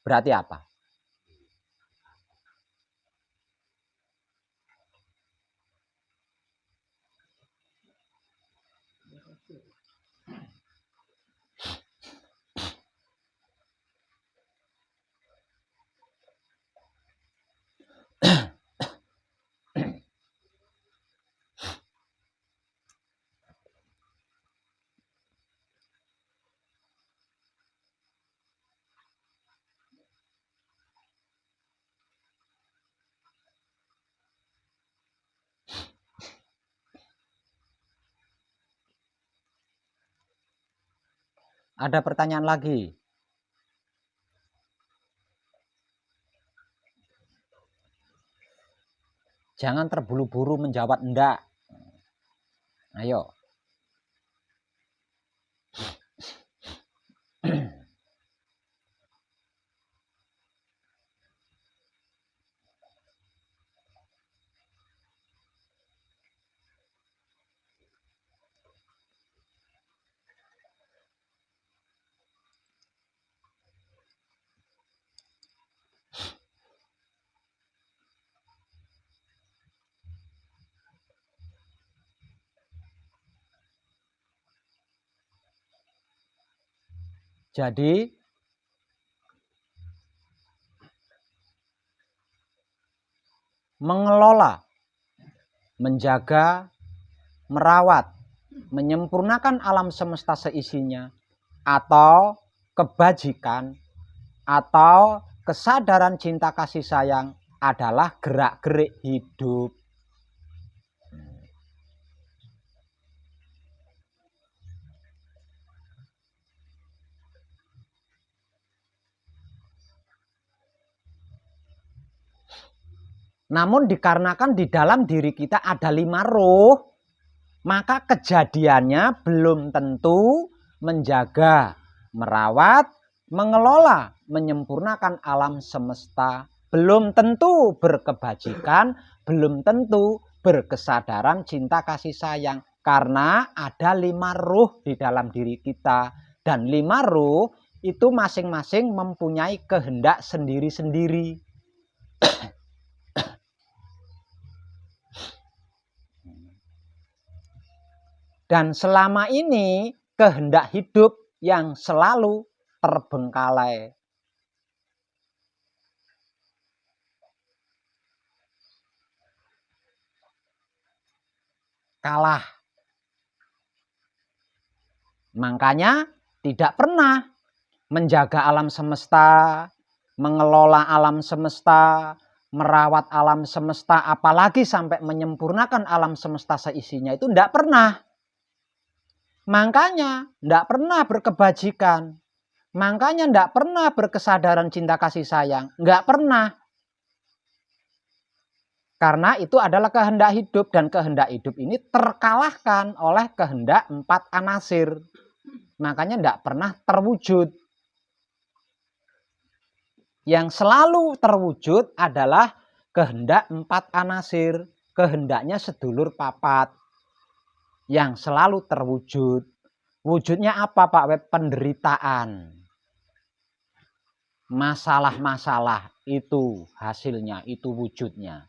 berarti apa? Ada pertanyaan lagi? Jangan terburu-buru menjawab enggak. Ayo. Jadi mengelola, menjaga, merawat, menyempurnakan alam semesta seisinya, atau kebajikan, atau kesadaran cinta kasih sayang adalah gerak-gerik hidup. Namun dikarenakan di dalam diri kita ada 5 roh, maka kejadiannya belum tentu menjaga, merawat, mengelola, menyempurnakan alam semesta. Belum tentu berkebajikan, belum tentu berkesadaran cinta kasih sayang. Karena ada 5 roh di dalam diri kita. Dan 5 roh itu masing-masing mempunyai kehendak sendiri-sendiri. Dan selama ini kehendak hidup yang selalu terbengkalai. Kalah. Makanya tidak pernah menjaga alam semesta, mengelola alam semesta, merawat alam semesta, apalagi sampai menyempurnakan alam semesta seisinya itu tidak pernah. Makanya tidak pernah berkebajikan. Makanya tidak pernah berkesadaran cinta kasih sayang. Nggak pernah. Karena itu adalah kehendak hidup. Dan kehendak hidup ini terkalahkan oleh kehendak 4 anasir. Makanya tidak pernah terwujud. Yang selalu terwujud adalah kehendak 4 anasir. Kehendaknya sedulur papat. Yang selalu terwujud. Wujudnya apa Pak Web? Penderitaan. Masalah-masalah itu hasilnya, itu wujudnya.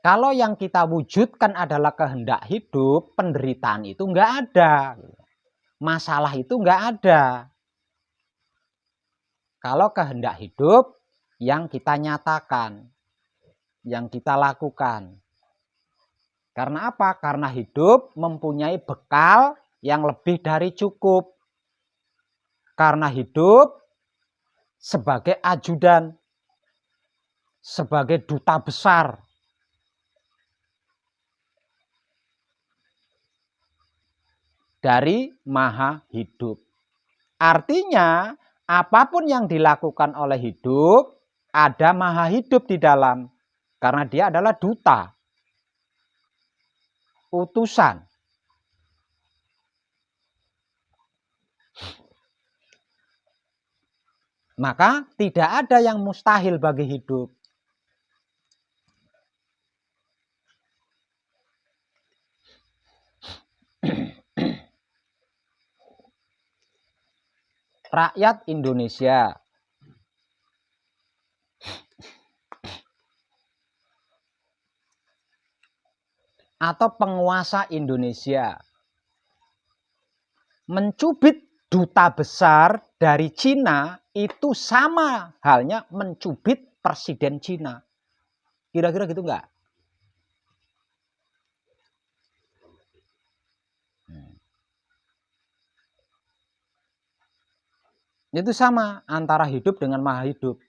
Kalau yang kita wujudkan adalah kehendak hidup, penderitaan itu nggak ada. Masalah itu nggak ada. Kalau kehendak hidup yang kita nyatakan, yang kita lakukan. Karena apa? Karena hidup mempunyai bekal yang lebih dari cukup. Karena hidup sebagai ajudan, sebagai duta besar dari Maha Hidup. Artinya, apapun yang dilakukan oleh hidup, ada Maha Hidup di dalam. Karena dia adalah duta, utusan. Maka tidak ada yang mustahil bagi hidup. Rakyat Indonesia atau penguasa Indonesia mencubit duta besar dari Cina itu sama halnya mencubit presiden Cina. Kira-kira gitu enggak? Itu sama antara hidup dengan Maha Hidup.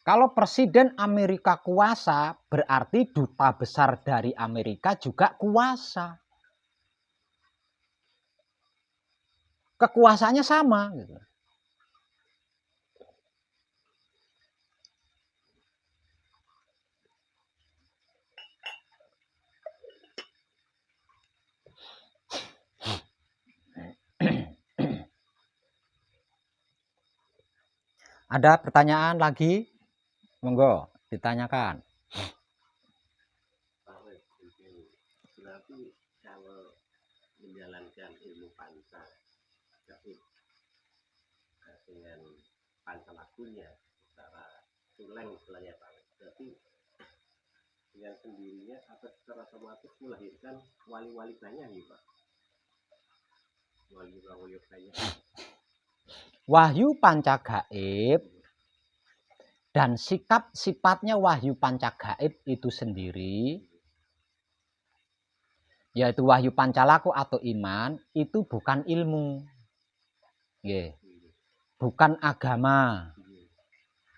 Kalau Presiden Amerika kuasa, berarti duta besar dari Amerika juga kuasa. Kekuasaannya sama. Gitu. Ada pertanyaan lagi? Monggo, ditanyakan. Berarti kalau menjalankan ilmu panca gaib dengan panca lakunya secara tulen istilahnya Pak, berarti dengan sendirinya atau secara otomatis melahirkan wali-wali banyak nih Pak, wali-wali banyak. Wahyu panca gaib dan sikap sifatnya wahyu panca gaib itu sendiri, yaitu wahyu pancalaku atau iman, itu bukan ilmu, bukan agama,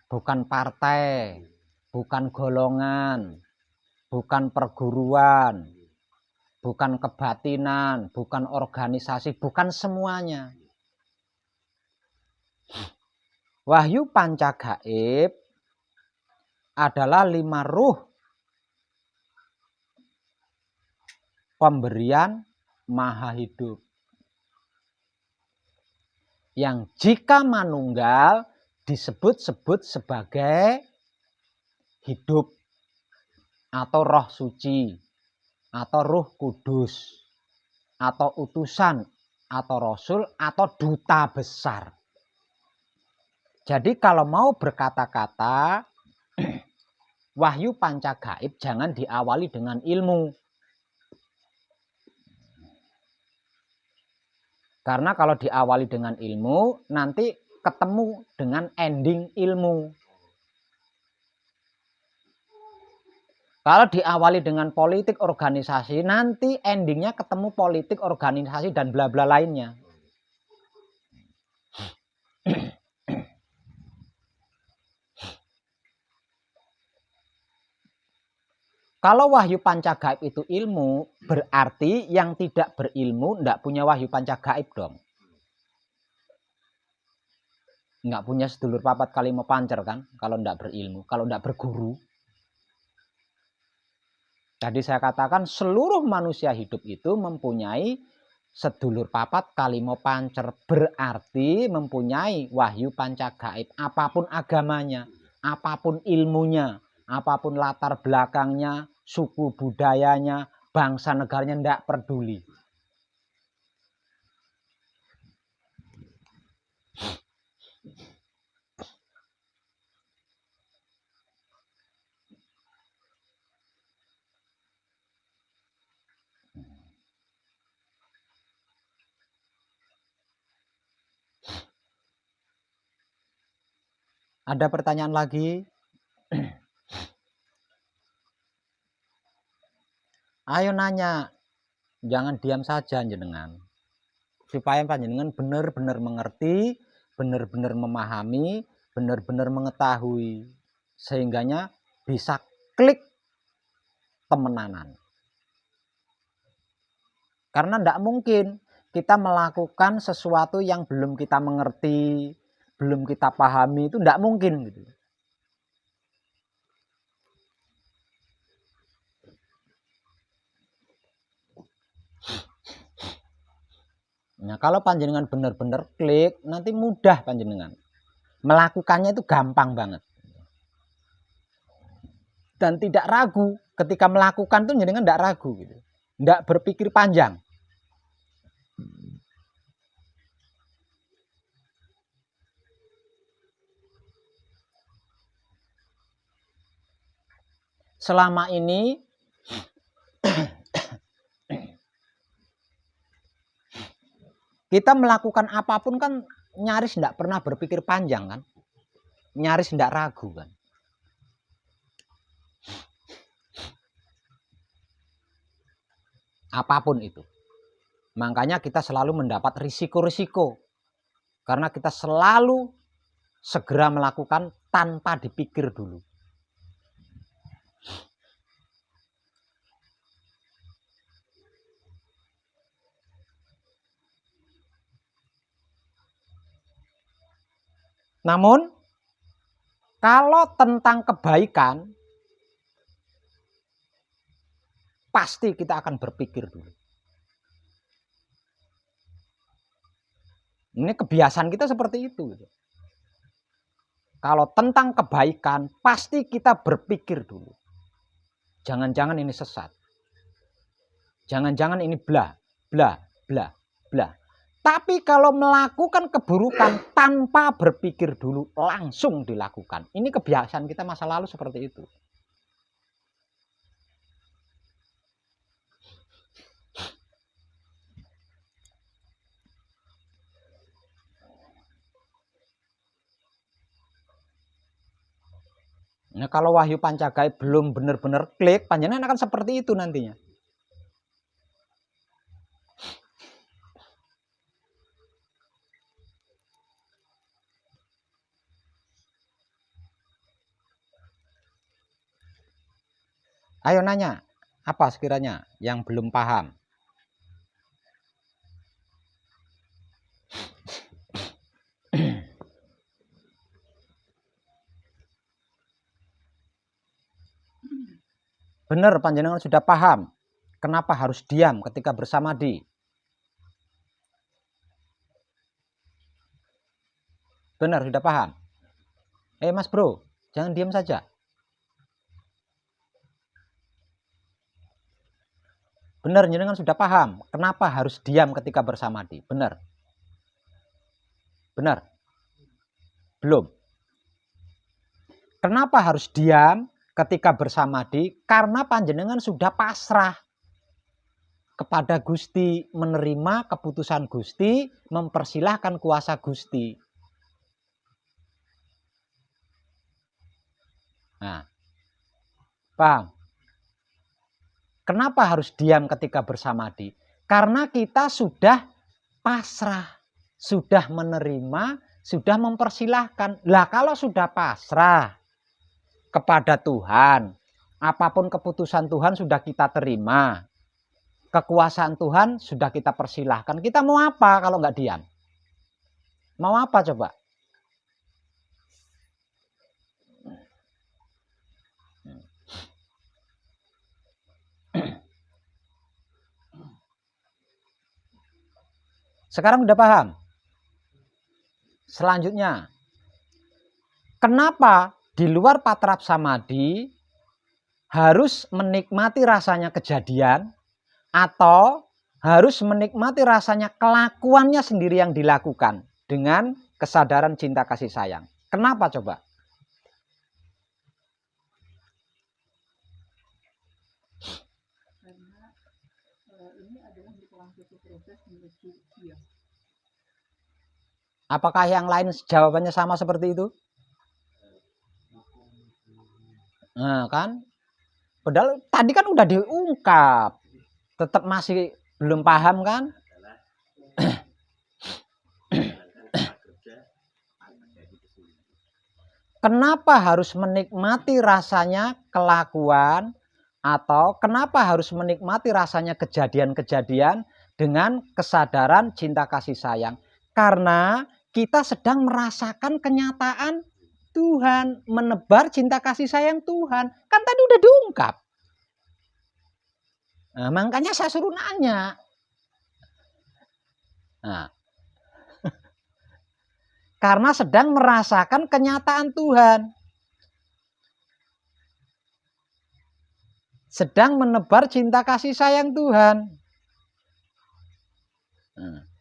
bukan partai, bukan golongan, bukan perguruan, bukan kebatinan, bukan organisasi, bukan semuanya. Wahyu panca gaib adalah 5 ruh pemberian maha hidup. Yang jika manunggal disebut-sebut sebagai hidup atau roh suci atau ruh kudus atau utusan atau rasul atau duta besar. Jadi kalau mau berkata-kata wahyu panca gaib jangan diawali dengan ilmu. Karena kalau diawali dengan ilmu nanti ketemu dengan ending ilmu. Kalau diawali dengan politik organisasi nanti endingnya ketemu politik organisasi dan bla bla lainnya. Kalau wahyu panca gaib itu ilmu, berarti yang tidak berilmu tidak punya wahyu panca gaib dong. Nggak punya sedulur papat kali mau pancer kan, kalau tidak berilmu, kalau tidak berguru. Tadi saya katakan seluruh manusia hidup itu mempunyai sedulur papat kali mau pancer, berarti mempunyai wahyu panca gaib, apapun agamanya, apapun ilmunya, apapun latar belakangnya, suku budayanya, bangsa negaranya, tidak peduli. Ada pertanyaan lagi? Ayo nanya, jangan diam saja jenengan. Supaya panjenengan benar-benar mengerti, benar-benar memahami, benar-benar mengetahui. Sehingganya bisa klik temenanan. Karena tidak mungkin kita melakukan sesuatu yang belum kita mengerti, belum kita pahami, itu tidak mungkin gitu. Nah, kalau panjenengan benar-benar klik, nanti mudah panjenengan. Melakukannya itu gampang banget. Dan tidak ragu, ketika melakukan itu jenengan tidak ragu gitu. Tidak berpikir panjang. Selama ini kita melakukan apapun kan nyaris tidak pernah berpikir panjang kan. Nyaris tidak ragu kan. Apapun itu. Makanya kita selalu mendapat risiko-risiko. Karena kita selalu segera melakukan tanpa dipikir dulu. Namun, kalau tentang kebaikan, pasti kita akan berpikir dulu. Ini kebiasaan kita seperti itu. Kalau tentang kebaikan, pasti kita berpikir dulu. Jangan-jangan ini sesat. Jangan-jangan ini bla, bla, bla, bla. Tapi kalau melakukan keburukan tanpa berpikir dulu, langsung dilakukan. Ini kebiasaan kita masa lalu seperti itu. Nah, kalau wahyu pancagaib belum benar-benar klik, panjenengan akan seperti itu nantinya. Ayo nanya, apa sekiranya yang belum paham? Benar, panjenengan sudah paham. Kenapa harus diam ketika bersamadi? Benar, sudah paham? Mas bro, jangan diam saja. Benar, jenengan sudah paham. Kenapa harus diam ketika bersamadi? Benar. Benar? Belum. Kenapa harus diam ketika bersamadi? Karena panjenengan sudah pasrah kepada Gusti, menerima keputusan Gusti, mempersilahkan kuasa Gusti. Nah, paham? Kenapa harus diam ketika bersamadi? Karena kita sudah pasrah, sudah menerima, sudah mempersilahkan. Lah kalau sudah pasrah kepada Tuhan, apapun keputusan Tuhan sudah kita terima, kekuasaan Tuhan sudah kita persilahkan. Kita mau apa kalau nggak diam? Mau apa coba? Sekarang udah paham? Selanjutnya, kenapa di luar patrap samadhi harus menikmati rasanya kejadian atau harus menikmati rasanya kelakuannya sendiri yang dilakukan dengan kesadaran cinta kasih sayang? Kenapa coba? Apakah yang lain jawabannya sama seperti itu? Nah kan, padahal tadi kan udah diungkap, tetap masih belum paham kan? Kenapa harus menikmati rasanya kelakuan atau kenapa harus menikmati rasanya kejadian-kejadian dengan kesadaran cinta kasih sayang? Karena kita sedang merasakan kenyataan Tuhan, menebar cinta kasih sayang Tuhan. Kan tadi udah diungkap. Nah, makanya saya suruh nanya. Nah, karena sedang merasakan kenyataan Tuhan. Sedang menebar cinta kasih sayang Tuhan. Nah.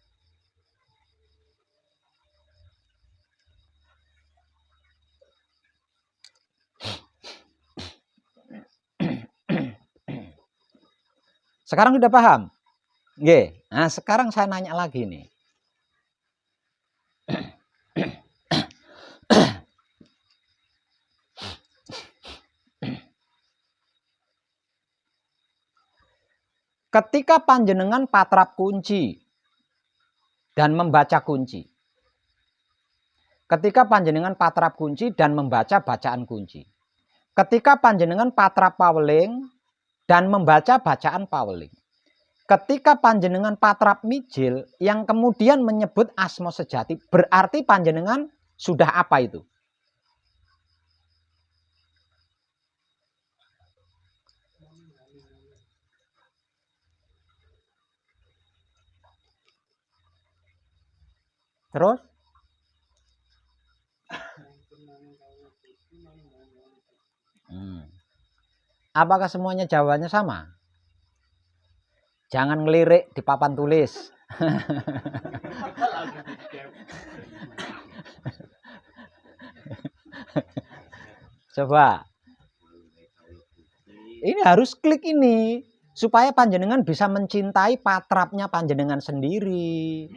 Sekarang sudah paham? Nggih. Nah, sekarang saya nanya lagi nih. Ketika panjenengan patrap kunci dan membaca kunci, ketika panjenengan patrap kunci dan membaca bacaan kunci. Ketika panjenengan patrap paweling dan membaca bacaan paweling. Ketika panjenengan patrap mijil yang kemudian menyebut asma sejati, berarti panjenengan sudah apa itu? Terus? Apakah semuanya jawabannya sama? Jangan ngelirik di papan tulis. Coba. Ini harus klik ini supaya panjenengan bisa mencintai patrapnya panjenengan sendiri.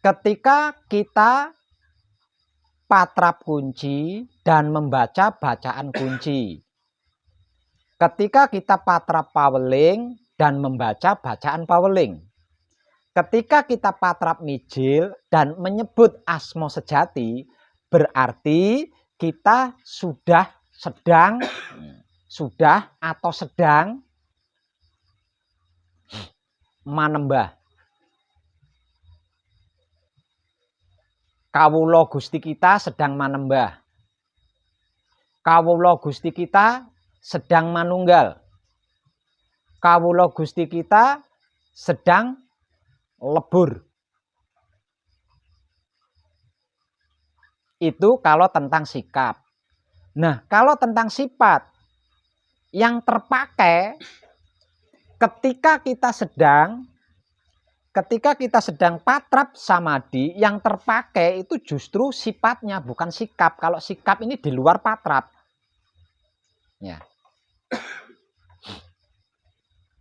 Ketika kita patrap kunci dan membaca bacaan kunci. Ketika kita patrap paweling dan membaca bacaan paweling. Ketika kita patrap mijil dan menyebut asma sejati, berarti kita sudah manembah. Kawula Gusti kita sedang manembah. Kawula Gusti kita sedang manunggal. Kawula Gusti kita sedang lebur. Itu kalau tentang sikap. Nah, kalau tentang sifat yang terpakai ketika kita sedang patrap samadhi, yang terpakai itu justru sifatnya, bukan sikap. Kalau sikap ini di luar patrap. Ya.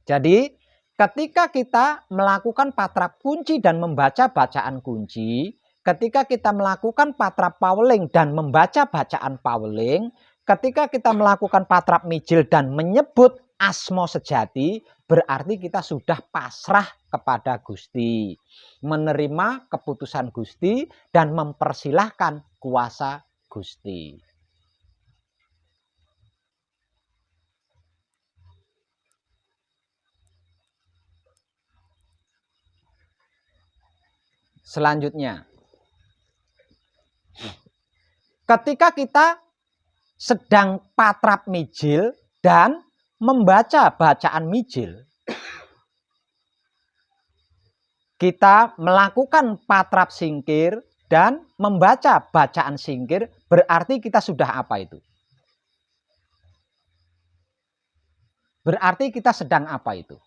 Jadi, ketika kita melakukan patrap kunci dan membaca bacaan kunci, ketika kita melakukan patrap paweling dan membaca bacaan paweling, ketika kita melakukan patrap mijil dan menyebut asma sejati, berarti kita sudah pasrah kepada Gusti, menerima keputusan Gusti dan mempersilahkan kuasa Gusti. Selanjutnya, ketika kita sedang patrap mijil dan membaca bacaan mijil, kita melakukan patrap singkir dan membaca bacaan singkir, berarti kita sudah apa itu? Berarti kita sedang apa itu?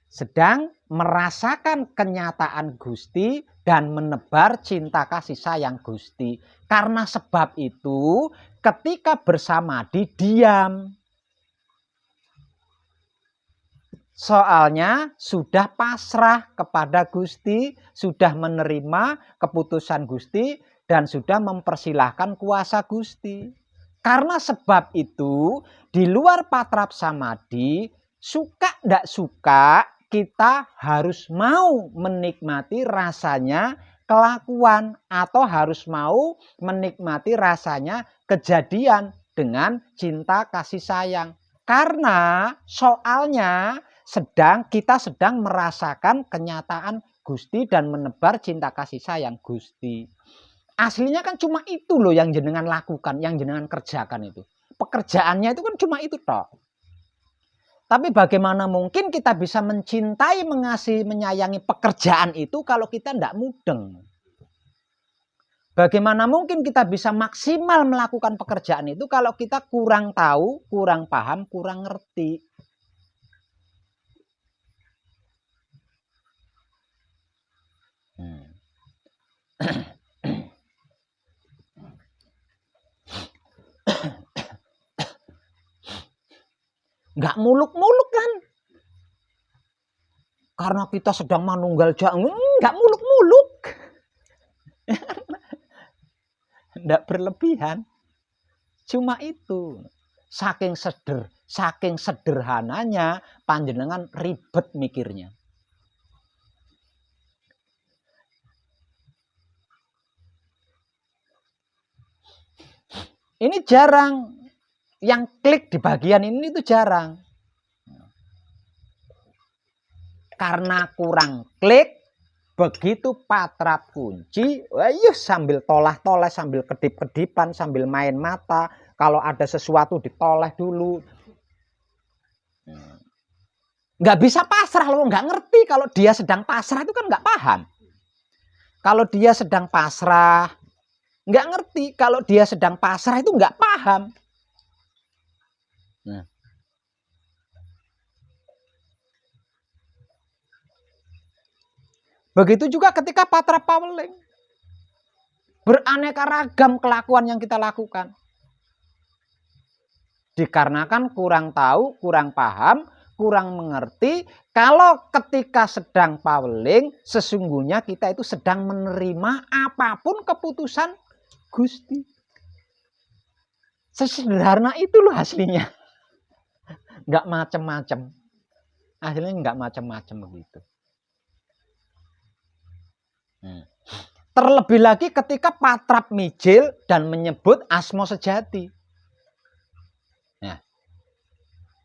Sedang merasakan kenyataan Gusti dan menebar cinta kasih sayang Gusti. Karena sebab itu, ketika bersamadhi diam. Soalnya sudah pasrah kepada Gusti, sudah menerima keputusan Gusti, dan sudah mempersilahkan kuasa Gusti. Karena sebab itu, di luar patrap samadhi, suka tidak suka, kita harus mau menikmati rasanya kelakuan atau harus mau menikmati rasanya kejadian dengan cinta kasih sayang. Karena soalnya kita sedang merasakan kenyataan Gusti dan menebar cinta kasih sayang Gusti. Aslinya kan cuma itu loh yang jenengan lakukan, yang jenengan kerjakan itu. Pekerjaannya itu kan cuma itu toh. Tapi bagaimana mungkin kita bisa mencintai, mengasihi, menyayangi pekerjaan itu kalau kita tidak mudeng? Bagaimana mungkin kita bisa maksimal melakukan pekerjaan itu kalau kita kurang tahu, kurang paham, kurang ngerti? Nggak muluk-muluk kan? Karena kita sedang manunggal jagung, nggak muluk-muluk. Nggak berlebihan. Cuma itu. Saking sederhananya panjenengan ribet mikirnya. Ini jarang. Yang klik di bagian ini itu jarang. Karena kurang klik, begitu patrap kunci, ayo sambil tolah-toleh, sambil kedip-kedipan, sambil main mata. Kalau ada sesuatu ditoleh dulu. Nggak bisa pasrah, loh, nggak ngerti. Kalau dia sedang pasrah itu kan nggak paham. Kalau dia sedang pasrah, nggak ngerti. Kalau dia sedang pasrah itu nggak paham. Nah. Begitu juga ketika patra paweling. Beraneka ragam kelakuan yang kita lakukan. Dikarenakan kurang tahu, kurang paham, kurang mengerti. Kalau ketika sedang paweling, sesungguhnya kita itu sedang menerima apapun keputusan Gusti. Sesederhana itu loh hasilnya. Nggak macem-macem. Hasilnya nggak macem-macem begitu. Terlebih lagi ketika patrap mijil dan menyebut asma sejati. Nah,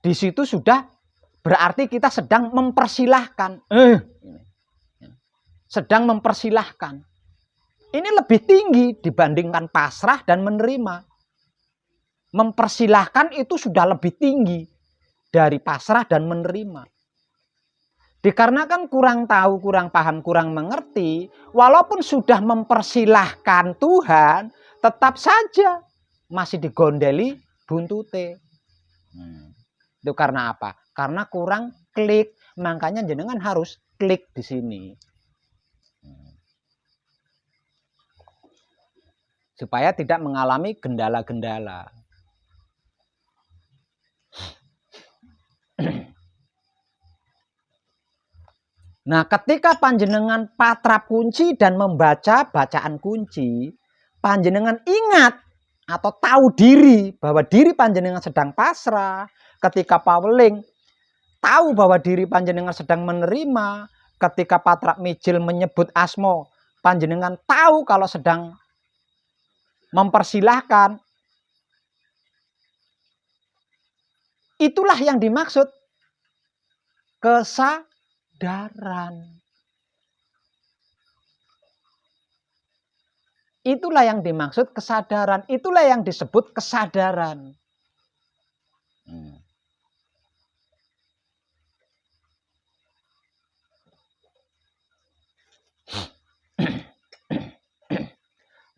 di situ sudah berarti kita sedang mempersilahkan. Sedang mempersilahkan. Ini lebih tinggi dibandingkan pasrah dan menerima. Mempersilahkan itu sudah lebih tinggi dari pasrah dan menerima. Dikarenakan kurang tahu, kurang paham, kurang mengerti, walaupun sudah mempersilahkan Tuhan, tetap saja masih digondeli buntute. Itu karena apa? Karena kurang klik. Makanya jenengan harus klik di sini. Supaya tidak mengalami gendala-gendala. Nah, ketika panjenengan patrap kunci dan membaca bacaan kunci, panjenengan ingat atau tahu diri bahwa diri panjenengan sedang pasrah. Ketika paweling, tahu bahwa diri panjenengan sedang menerima. Ketika patrap mijil menyebut asmo, panjenengan tahu kalau sedang mempersilahkan. Itulah yang dimaksud kesadaran. Itulah yang dimaksud kesadaran. Itulah yang disebut kesadaran.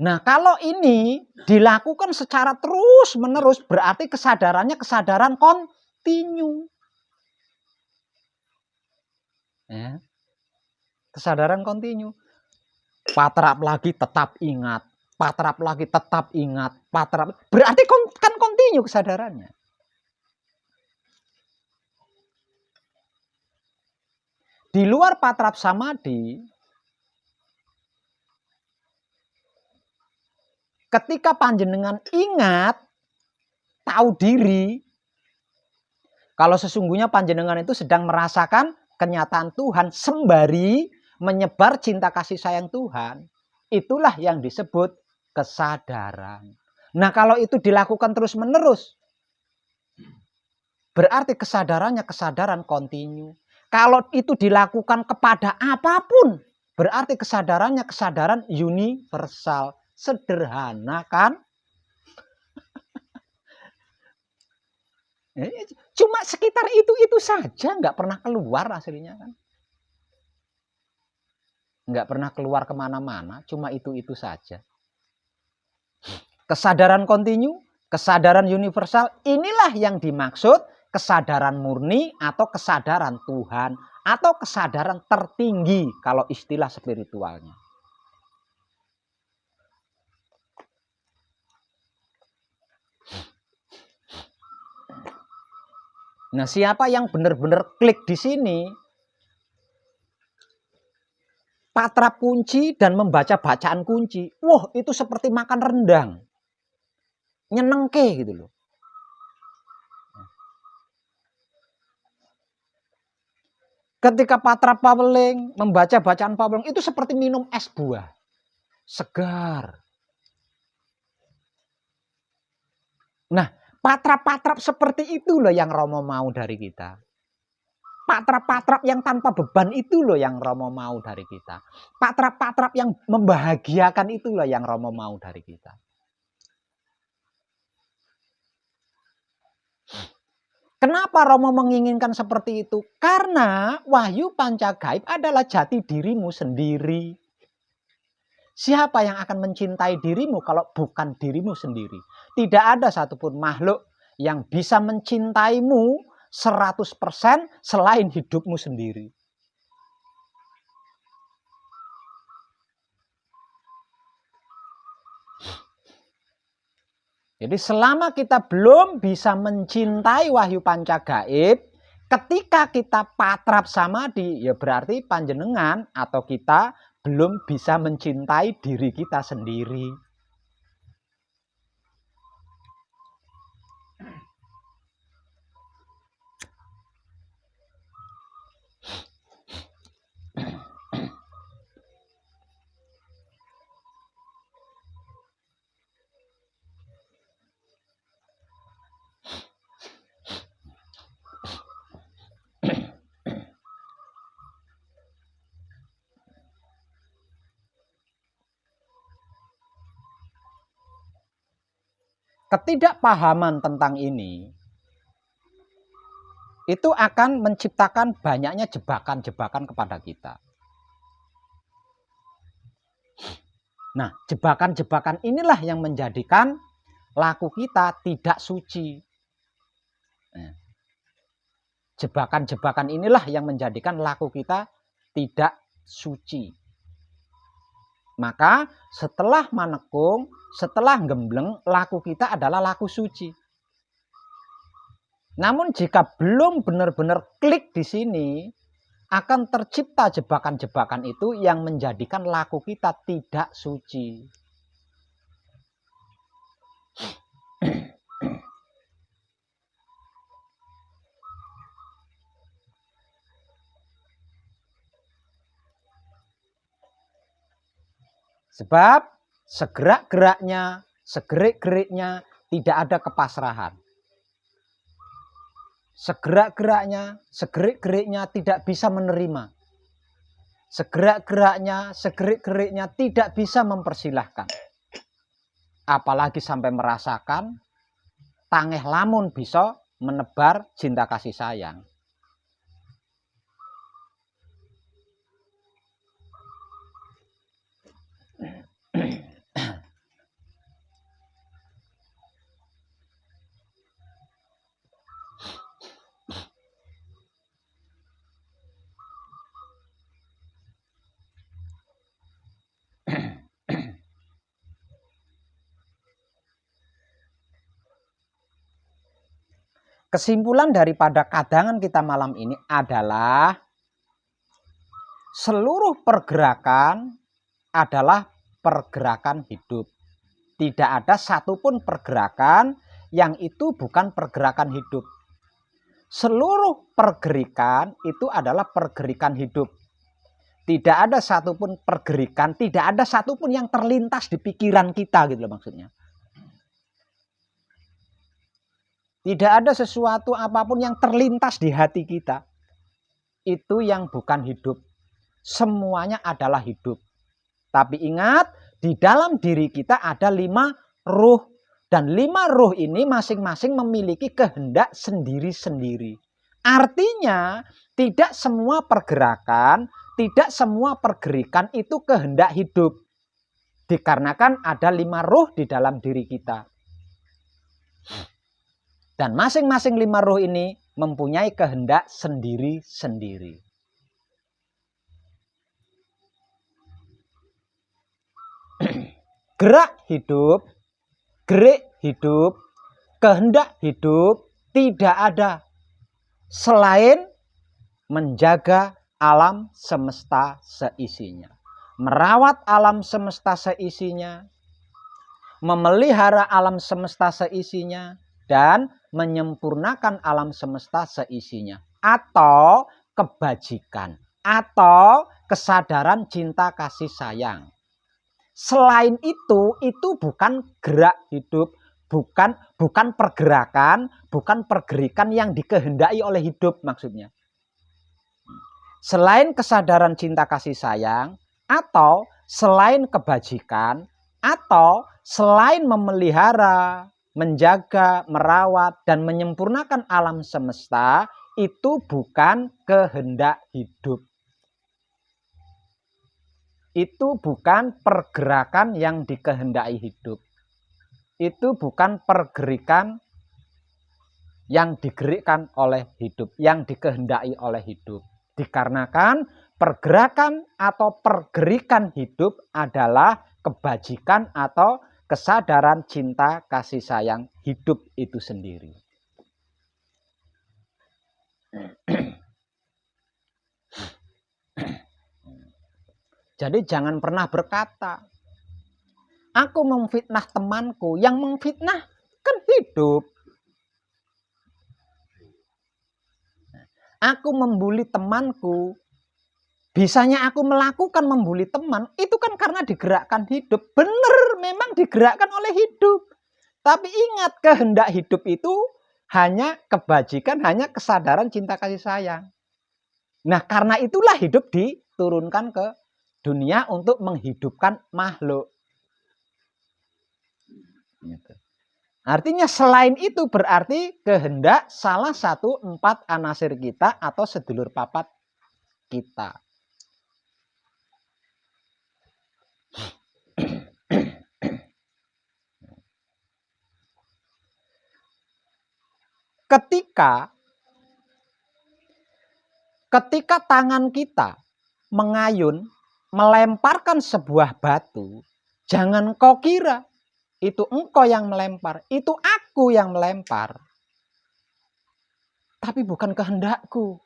Nah, kalau ini dilakukan secara terus-menerus, berarti kesadarannya kesadaran kontinu. Ya. Kesadaran kontinu. Patrap lagi tetap ingat, patrap lagi tetap ingat, patrap. Berarti kan kontinu kesadarannya. Di luar patrap samadhi, ketika panjenengan ingat, tahu diri, kalau sesungguhnya panjenengan itu sedang merasakan kenyataan Tuhan sembari menyebar cinta kasih sayang Tuhan, itulah yang disebut kesadaran. Nah, kalau itu dilakukan terus-menerus, berarti kesadarannya kesadaran kontinu. Kalau itu dilakukan kepada apapun, berarti kesadarannya kesadaran universal. Sederhana kan? Cuma sekitar itu saja, nggak pernah keluar hasilnya kan? Nggak pernah keluar kemana-mana, cuma itu saja. Kesadaran kontinu, kesadaran universal, inilah yang dimaksud kesadaran murni atau kesadaran Tuhan atau kesadaran tertinggi kalau istilah spiritualnya. Nah, siapa yang benar-benar klik di sini, patrap kunci dan membaca bacaan kunci, wah itu seperti makan rendang. nyenengke gitu loh. Ketika Patra Paweling membaca bacaan Paweling itu seperti minum es buah. Segar. Nah, patra-patra seperti itu loh yang Romo mau dari kita. Patra-patra yang tanpa beban itu loh yang Romo mau dari kita. Patra-patra yang membahagiakan itu loh yang Romo mau dari kita. Kenapa Romo menginginkan seperti itu? Karena wahyu pancagaib adalah jati dirimu sendiri. Siapa yang akan mencintai dirimu kalau bukan dirimu sendiri? Tidak ada satupun makhluk yang bisa mencintaimu 100% selain hidupmu sendiri. Jadi selama kita belum bisa mencintai wahyu pancagaib, ketika kita patrap samadhi, ya berarti panjenengan atau kita belum bisa mencintai diri kita sendiri. Ketidakpahaman tentang ini itu akan menciptakan banyaknya jebakan-jebakan kepada kita. Nah, jebakan-jebakan inilah yang menjadikan laku kita tidak suci. Jebakan-jebakan inilah yang menjadikan laku kita tidak suci. Maka setelah manekung, setelah gembleng, laku kita adalah laku suci. Namun jika belum benar-benar klik di sini, akan tercipta jebakan-jebakan itu yang menjadikan laku kita tidak suci. Sebab segerak-geraknya, segerik-geriknya tidak ada kepasrahan. Segerak-geraknya, segerik-geriknya tidak bisa menerima. Segerak-geraknya, segerik-geriknya tidak bisa mempersilahkan. Apalagi sampai merasakan, tangeh lamun bisa menebar cinta kasih sayang. Kesimpulan daripada kadangan kita malam ini adalah seluruh pergerakan adalah pergerakan hidup. Tidak ada satupun pergerakan yang itu bukan pergerakan hidup. Seluruh pergerakan itu adalah pergerakan hidup. Tidak ada satupun pergerakan, tidak ada satupun yang terlintas di pikiran kita gitu loh maksudnya. Tidak ada sesuatu apapun yang terlintas di hati kita. Itu yang bukan hidup. Semuanya adalah hidup. Tapi ingat, di dalam diri kita ada 5 ruh. Dan 5 ruh ini masing-masing memiliki kehendak sendiri-sendiri. Artinya, tidak semua pergerakan, tidak semua pergerakan itu kehendak hidup. Dikarenakan ada 5 ruh di dalam diri kita. Dan masing-masing 5 ruh ini mempunyai kehendak sendiri-sendiri. Gerak hidup, gerik hidup, kehendak hidup tidak ada selain menjaga alam semesta seisinya. Merawat alam semesta seisinya, memelihara alam semesta seisinya, dan menyempurnakan alam semesta seisinya. Atau kebajikan, atau kesadaran cinta kasih sayang. Selain itu bukan gerak hidup, bukan pergerakan, bukan pergerikan yang dikehendaki oleh hidup maksudnya. Selain kesadaran cinta kasih sayang, atau selain kebajikan, atau selain memelihara, menjaga, merawat, dan menyempurnakan alam semesta, itu bukan kehendak hidup. Itu bukan pergerakan yang dikehendaki hidup. Itu bukan pergerikan yang digerakkan oleh hidup, yang dikehendaki oleh hidup. Dikarenakan pergerakan atau pergerikan hidup adalah kebajikan atau kesadaran cinta kasih sayang hidup itu sendiri. Jadi jangan pernah berkata, aku memfitnah temanku. Yang memfitnah kan hidup. Aku membuli temanku. Bisanya aku melakukan membuli teman, itu kan karena digerakkan hidup. Benar, memang digerakkan oleh hidup. Tapi ingat, kehendak hidup itu hanya kebajikan, hanya kesadaran cinta kasih sayang. Nah, karena itulah hidup diturunkan ke dunia untuk menghidupkan makhluk. Artinya selain itu berarti kehendak salah satu 4 anasir kita atau sedulur papat kita. Ketika tangan kita mengayun, melemparkan sebuah batu, jangan kau kira itu engkau yang melempar, itu aku yang melempar. Tapi bukan kehendakku.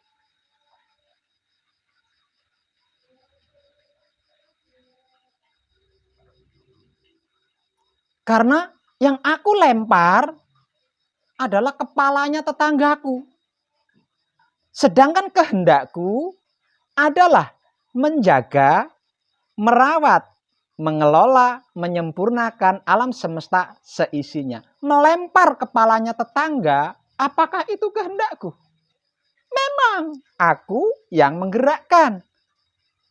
Karena yang aku lempar adalah kepalanya tetanggaku. Sedangkan kehendakku adalah menjaga, merawat, mengelola, menyempurnakan alam semesta seisinya. Melempar kepalanya tetangga, apakah itu kehendakku? Memang aku yang menggerakkan.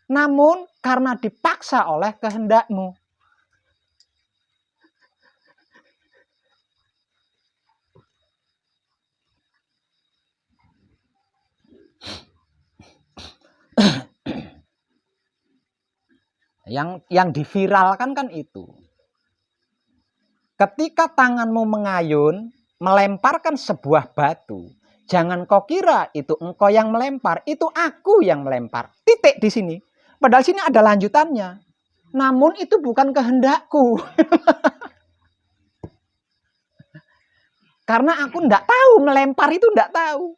Namun karena dipaksa oleh kehendakmu. Yang diviralkan kan itu. Ketika tanganmu mengayun, melemparkan sebuah batu, jangan kau kira itu engkau yang melempar, itu aku yang melempar. Titik di sini. Padahal sini ada lanjutannya. Namun itu bukan kehendakku. Karena aku tidak tahu, melempar itu tidak tahu.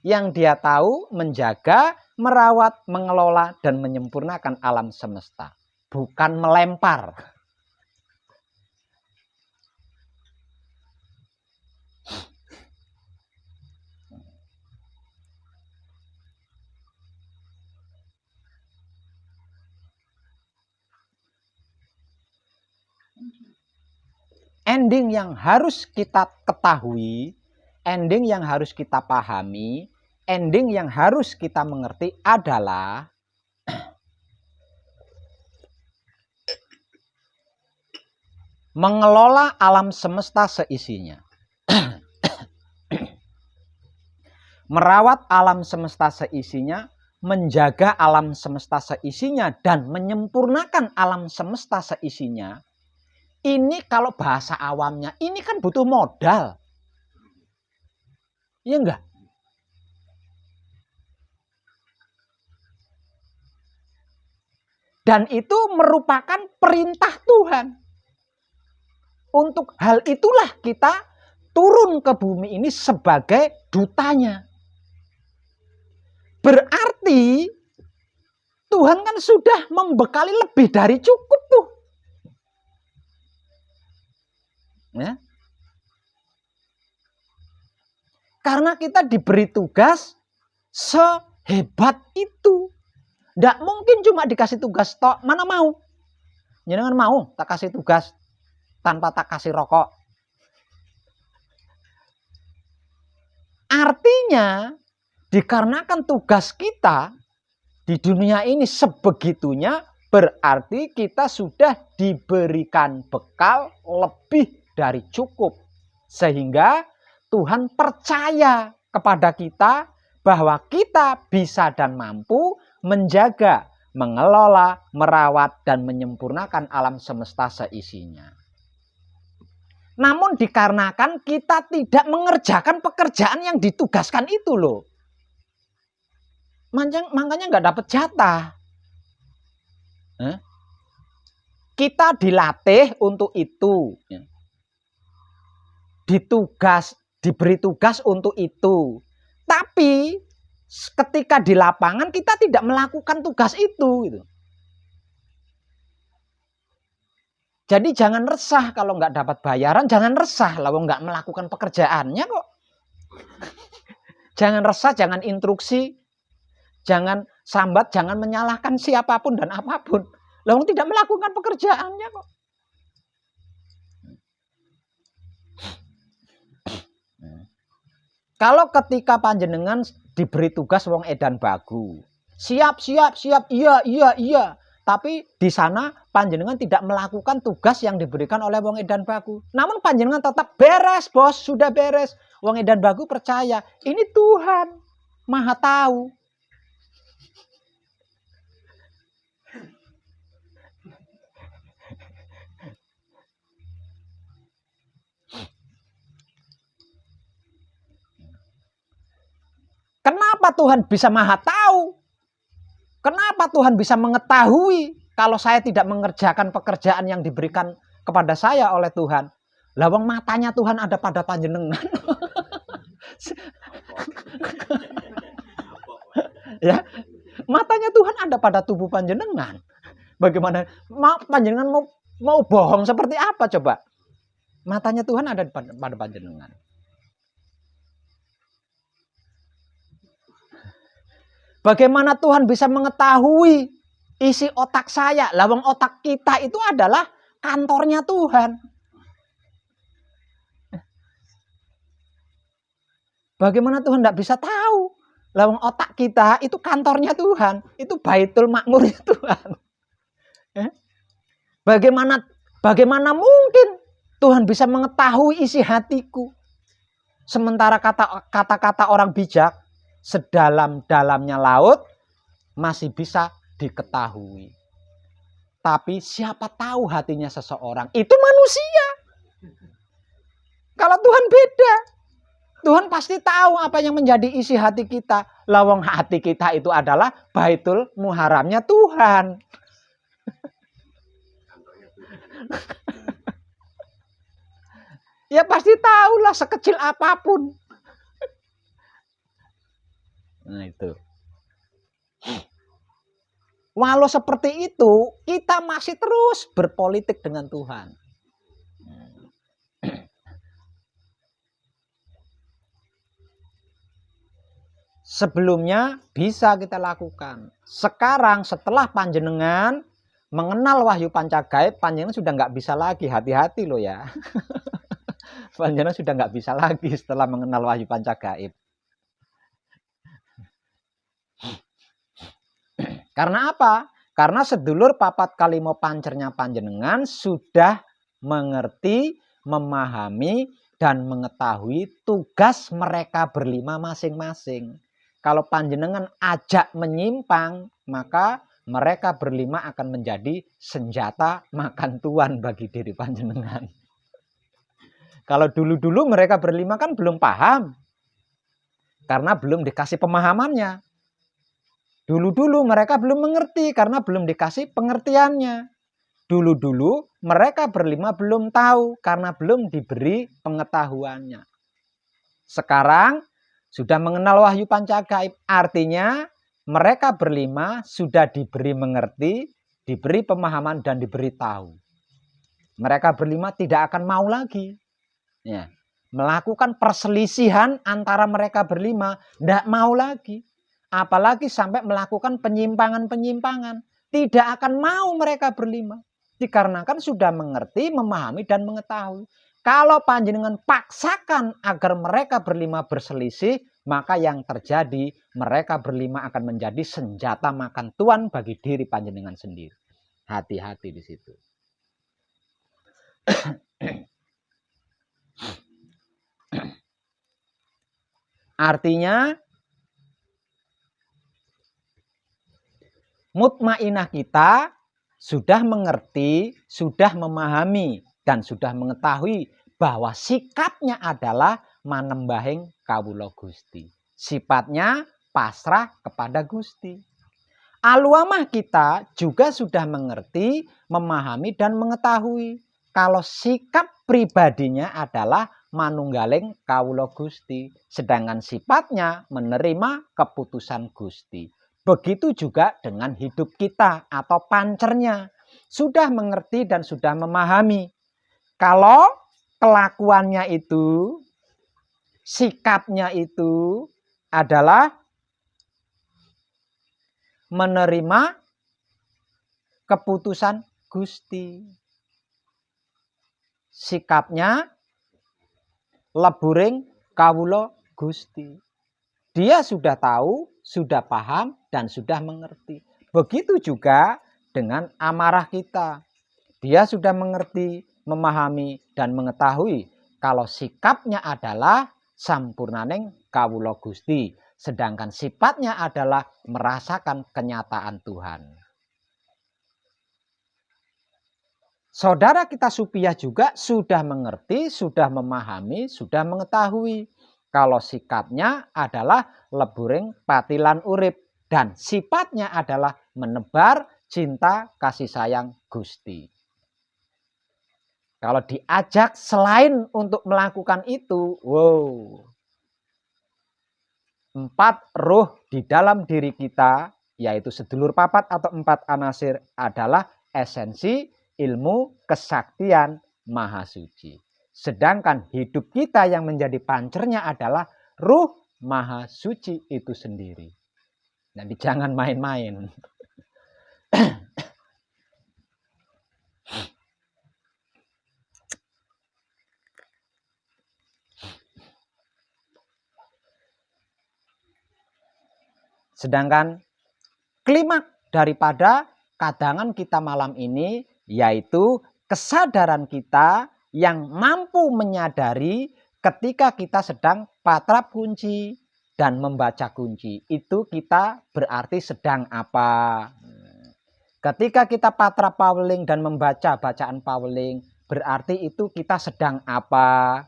Yang dia tahu menjaga, merawat, mengelola, dan menyempurnakan alam semesta. Bukan melempar. Ending yang harus kita ketahui, ending yang harus kita pahami, ending yang harus kita mengerti adalah mengelola alam semesta seisinya. Merawat alam semesta seisinya, menjaga alam semesta seisinya, dan menyempurnakan alam semesta seisinya. Ini kalau bahasa awamnya, ini kan butuh modal. Iya enggak? Dan itu merupakan perintah Tuhan. Untuk hal itulah kita turun ke bumi ini sebagai dutanya. Berarti Tuhan kan sudah membekali lebih dari cukup tuh. Ya. Karena kita diberi tugas sehebat itu. Tidak mungkin cuma dikasih tugas tok. Mana mau? Jangan mau tak kasih tugas tanpa tak kasih rokok. Artinya, dikarenakan tugas kita di dunia ini sebegitunya, berarti kita sudah diberikan bekal lebih dari cukup. Sehingga Tuhan percaya kepada kita bahwa kita bisa dan mampu menjaga, mengelola, merawat, dan menyempurnakan alam semesta seisinya. Namun dikarenakan kita tidak mengerjakan pekerjaan yang ditugaskan itu loh. Makanya nggak dapat jatah. Kita dilatih untuk itu. Diberi tugas untuk itu. Tapi ketika di lapangan kita tidak melakukan tugas itu. Gitu. Jadi jangan resah kalau nggak dapat bayaran, jangan resah kalau nggak melakukan pekerjaannya kok. Jangan resah, jangan instruksi, jangan sambat, jangan menyalahkan siapapun dan apapun. Lalu tidak melakukan pekerjaannya kok. Kalau ketika panjenengan diberi tugas wong edan bagu, siap, iya. Tapi di sana panjenengan tidak melakukan tugas yang diberikan oleh wong edan bagu. Namun panjenengan tetap beres, bos, sudah beres. Wong edan bagu percaya, ini Tuhan Maha Tahu. Kenapa Tuhan bisa Maha Tahu? Kenapa Tuhan bisa mengetahui kalau saya tidak mengerjakan pekerjaan yang diberikan kepada saya oleh Tuhan? Lawang matanya Tuhan ada pada panjenengan. Ya, matanya Tuhan ada pada tubuh panjenengan. Bagaimana panjenengan mau bohong seperti apa coba? Matanya Tuhan ada pada panjenengan. Bagaimana Tuhan bisa mengetahui isi otak saya? Lawang otak kita itu adalah kantornya Tuhan. Bagaimana Tuhan tidak bisa tahu? Lawang otak kita itu kantornya Tuhan. Itu baitul makmurnya Tuhan. Bagaimana mungkin Tuhan bisa mengetahui isi hatiku? Sementara kata-kata orang bijak, sedalam-dalamnya laut masih bisa diketahui. Tapi siapa tahu hatinya seseorang? Itu manusia. Kalau Tuhan beda. Tuhan pasti tahu apa yang menjadi isi hati kita. Lawang hati kita itu adalah baitul muharramnya Tuhan. Ya pasti tahulah sekecil apapun. Nah itu. Walau seperti itu, kita masih terus berpolitik dengan Tuhan. Sebelumnya bisa kita lakukan. Sekarang setelah panjenengan mengenal wahyu pancagaib, panjenengan sudah nggak bisa lagi. Hati-hati loh ya. Panjenengan sudah nggak bisa lagi setelah mengenal wahyu pancagaib. Karena apa? Karena sedulur papat kalimo pancernya panjenengan sudah mengerti, memahami, dan mengetahui tugas mereka berlima masing-masing. Kalau panjenengan ajak menyimpang, maka mereka berlima akan menjadi senjata makan tuan bagi diri panjenengan. Kalau dulu-dulu mereka berlima kan belum paham. Karena belum dikasih pemahamannya. Dulu-dulu mereka belum mengerti karena belum dikasih pengertiannya. Dulu-dulu mereka berlima belum tahu karena belum diberi pengetahuannya. Sekarang sudah mengenal wahyu pancagaib, artinya mereka berlima sudah diberi mengerti, diberi pemahaman dan diberi tahu. Mereka berlima tidak akan mau lagi Ya, melakukan perselisihan antara mereka berlima, tidak mau lagi. Apalagi sampai melakukan penyimpangan-penyimpangan. Tidak akan mau mereka berlima. Dikarenakan sudah mengerti, memahami, dan mengetahui. Kalau panjenengan paksakan agar mereka berlima berselisih, maka yang terjadi mereka berlima akan menjadi senjata makan tuan bagi diri panjenengan sendiri. Hati-hati di situ. Artinya mutmainah kita sudah mengerti, sudah memahami, dan sudah mengetahui bahwa sikapnya adalah manembahing kawula Gusti. Sifatnya pasrah kepada Gusti. Aluamah kita juga sudah mengerti, memahami, dan mengetahui kalau sikap pribadinya adalah manunggaling kawula Gusti, sedangkan sifatnya menerima keputusan Gusti. Begitu juga dengan hidup kita atau pancernya. Sudah mengerti dan sudah memahami. Kalau kelakuannya itu, sikapnya itu adalah menerima keputusan Gusti. Sikapnya leburing kawula Gusti. Dia sudah tahu, sudah paham, dan sudah mengerti. Begitu juga dengan amarah kita. Dia sudah mengerti, memahami, dan mengetahui kalau sikapnya adalah sampurnaning kawula Gusti. Sedangkan sifatnya adalah merasakan kenyataan Tuhan. Saudara kita Supiah juga sudah mengerti, sudah memahami, sudah mengetahui kalau sikapnya adalah leburing patilan urip dan sifatnya adalah menebar cinta kasih sayang Gusti. Kalau diajak selain untuk melakukan itu, wow. 4 ruh di dalam diri kita, yaitu sedulur papat atau 4 anasir adalah esensi ilmu kesaktian Maha Suci. Sedangkan hidup kita yang menjadi pancernya adalah ruh Maha Suci itu sendiri. Jadi jangan main-main. Sedangkan klimaks daripada kadangan kita malam ini yaitu kesadaran kita yang mampu menyadari ketika kita sedang patrap kunci dan membaca kunci. Itu kita berarti sedang apa? Ketika kita patrap paweling dan membaca bacaan paweling, berarti itu kita sedang apa?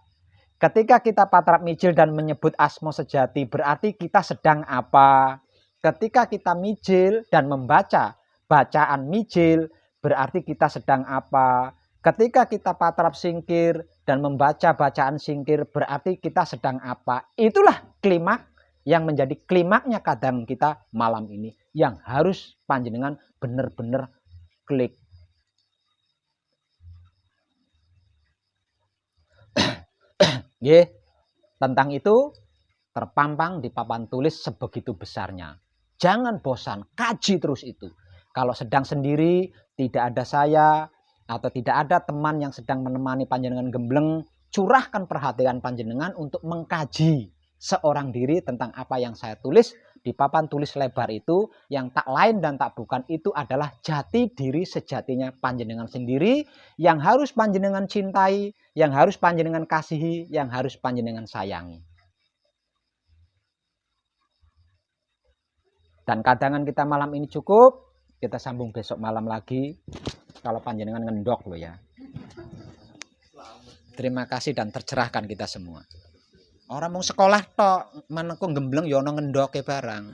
Ketika kita patrap mijil dan menyebut asma sejati, berarti kita sedang apa? Ketika kita mijil dan membaca bacaan mijil, berarti kita sedang apa? Ketika kita patrap singkir dan membaca bacaan singkir, berarti kita sedang apa? Itulah klimaks yang menjadi klimaksnya kadang kita malam ini, yang harus panjenengan benar-benar klik. Tentang itu terpampang di papan tulis sebegitu besarnya. Jangan bosan, kaji terus itu. Kalau sedang sendiri, tidak ada saya atau tidak ada teman yang sedang menemani panjenengan gembleng, curahkan perhatian panjenengan untuk mengkaji seorang diri tentang apa yang saya tulis di papan tulis lebar itu, yang tak lain dan tak bukan itu adalah jati diri sejatinya panjenengan sendiri yang harus panjenengan cintai, yang harus panjenengan kasihi, yang harus panjenengan sayangi. Dan kadangan kita malam ini cukup, kita sambung besok malam lagi kalau panjenengan ngendok loh ya. Terima kasih dan tercerahkan kita semua. Orang mau sekolah tok, manengko gembleng ya ono ngendoke barang.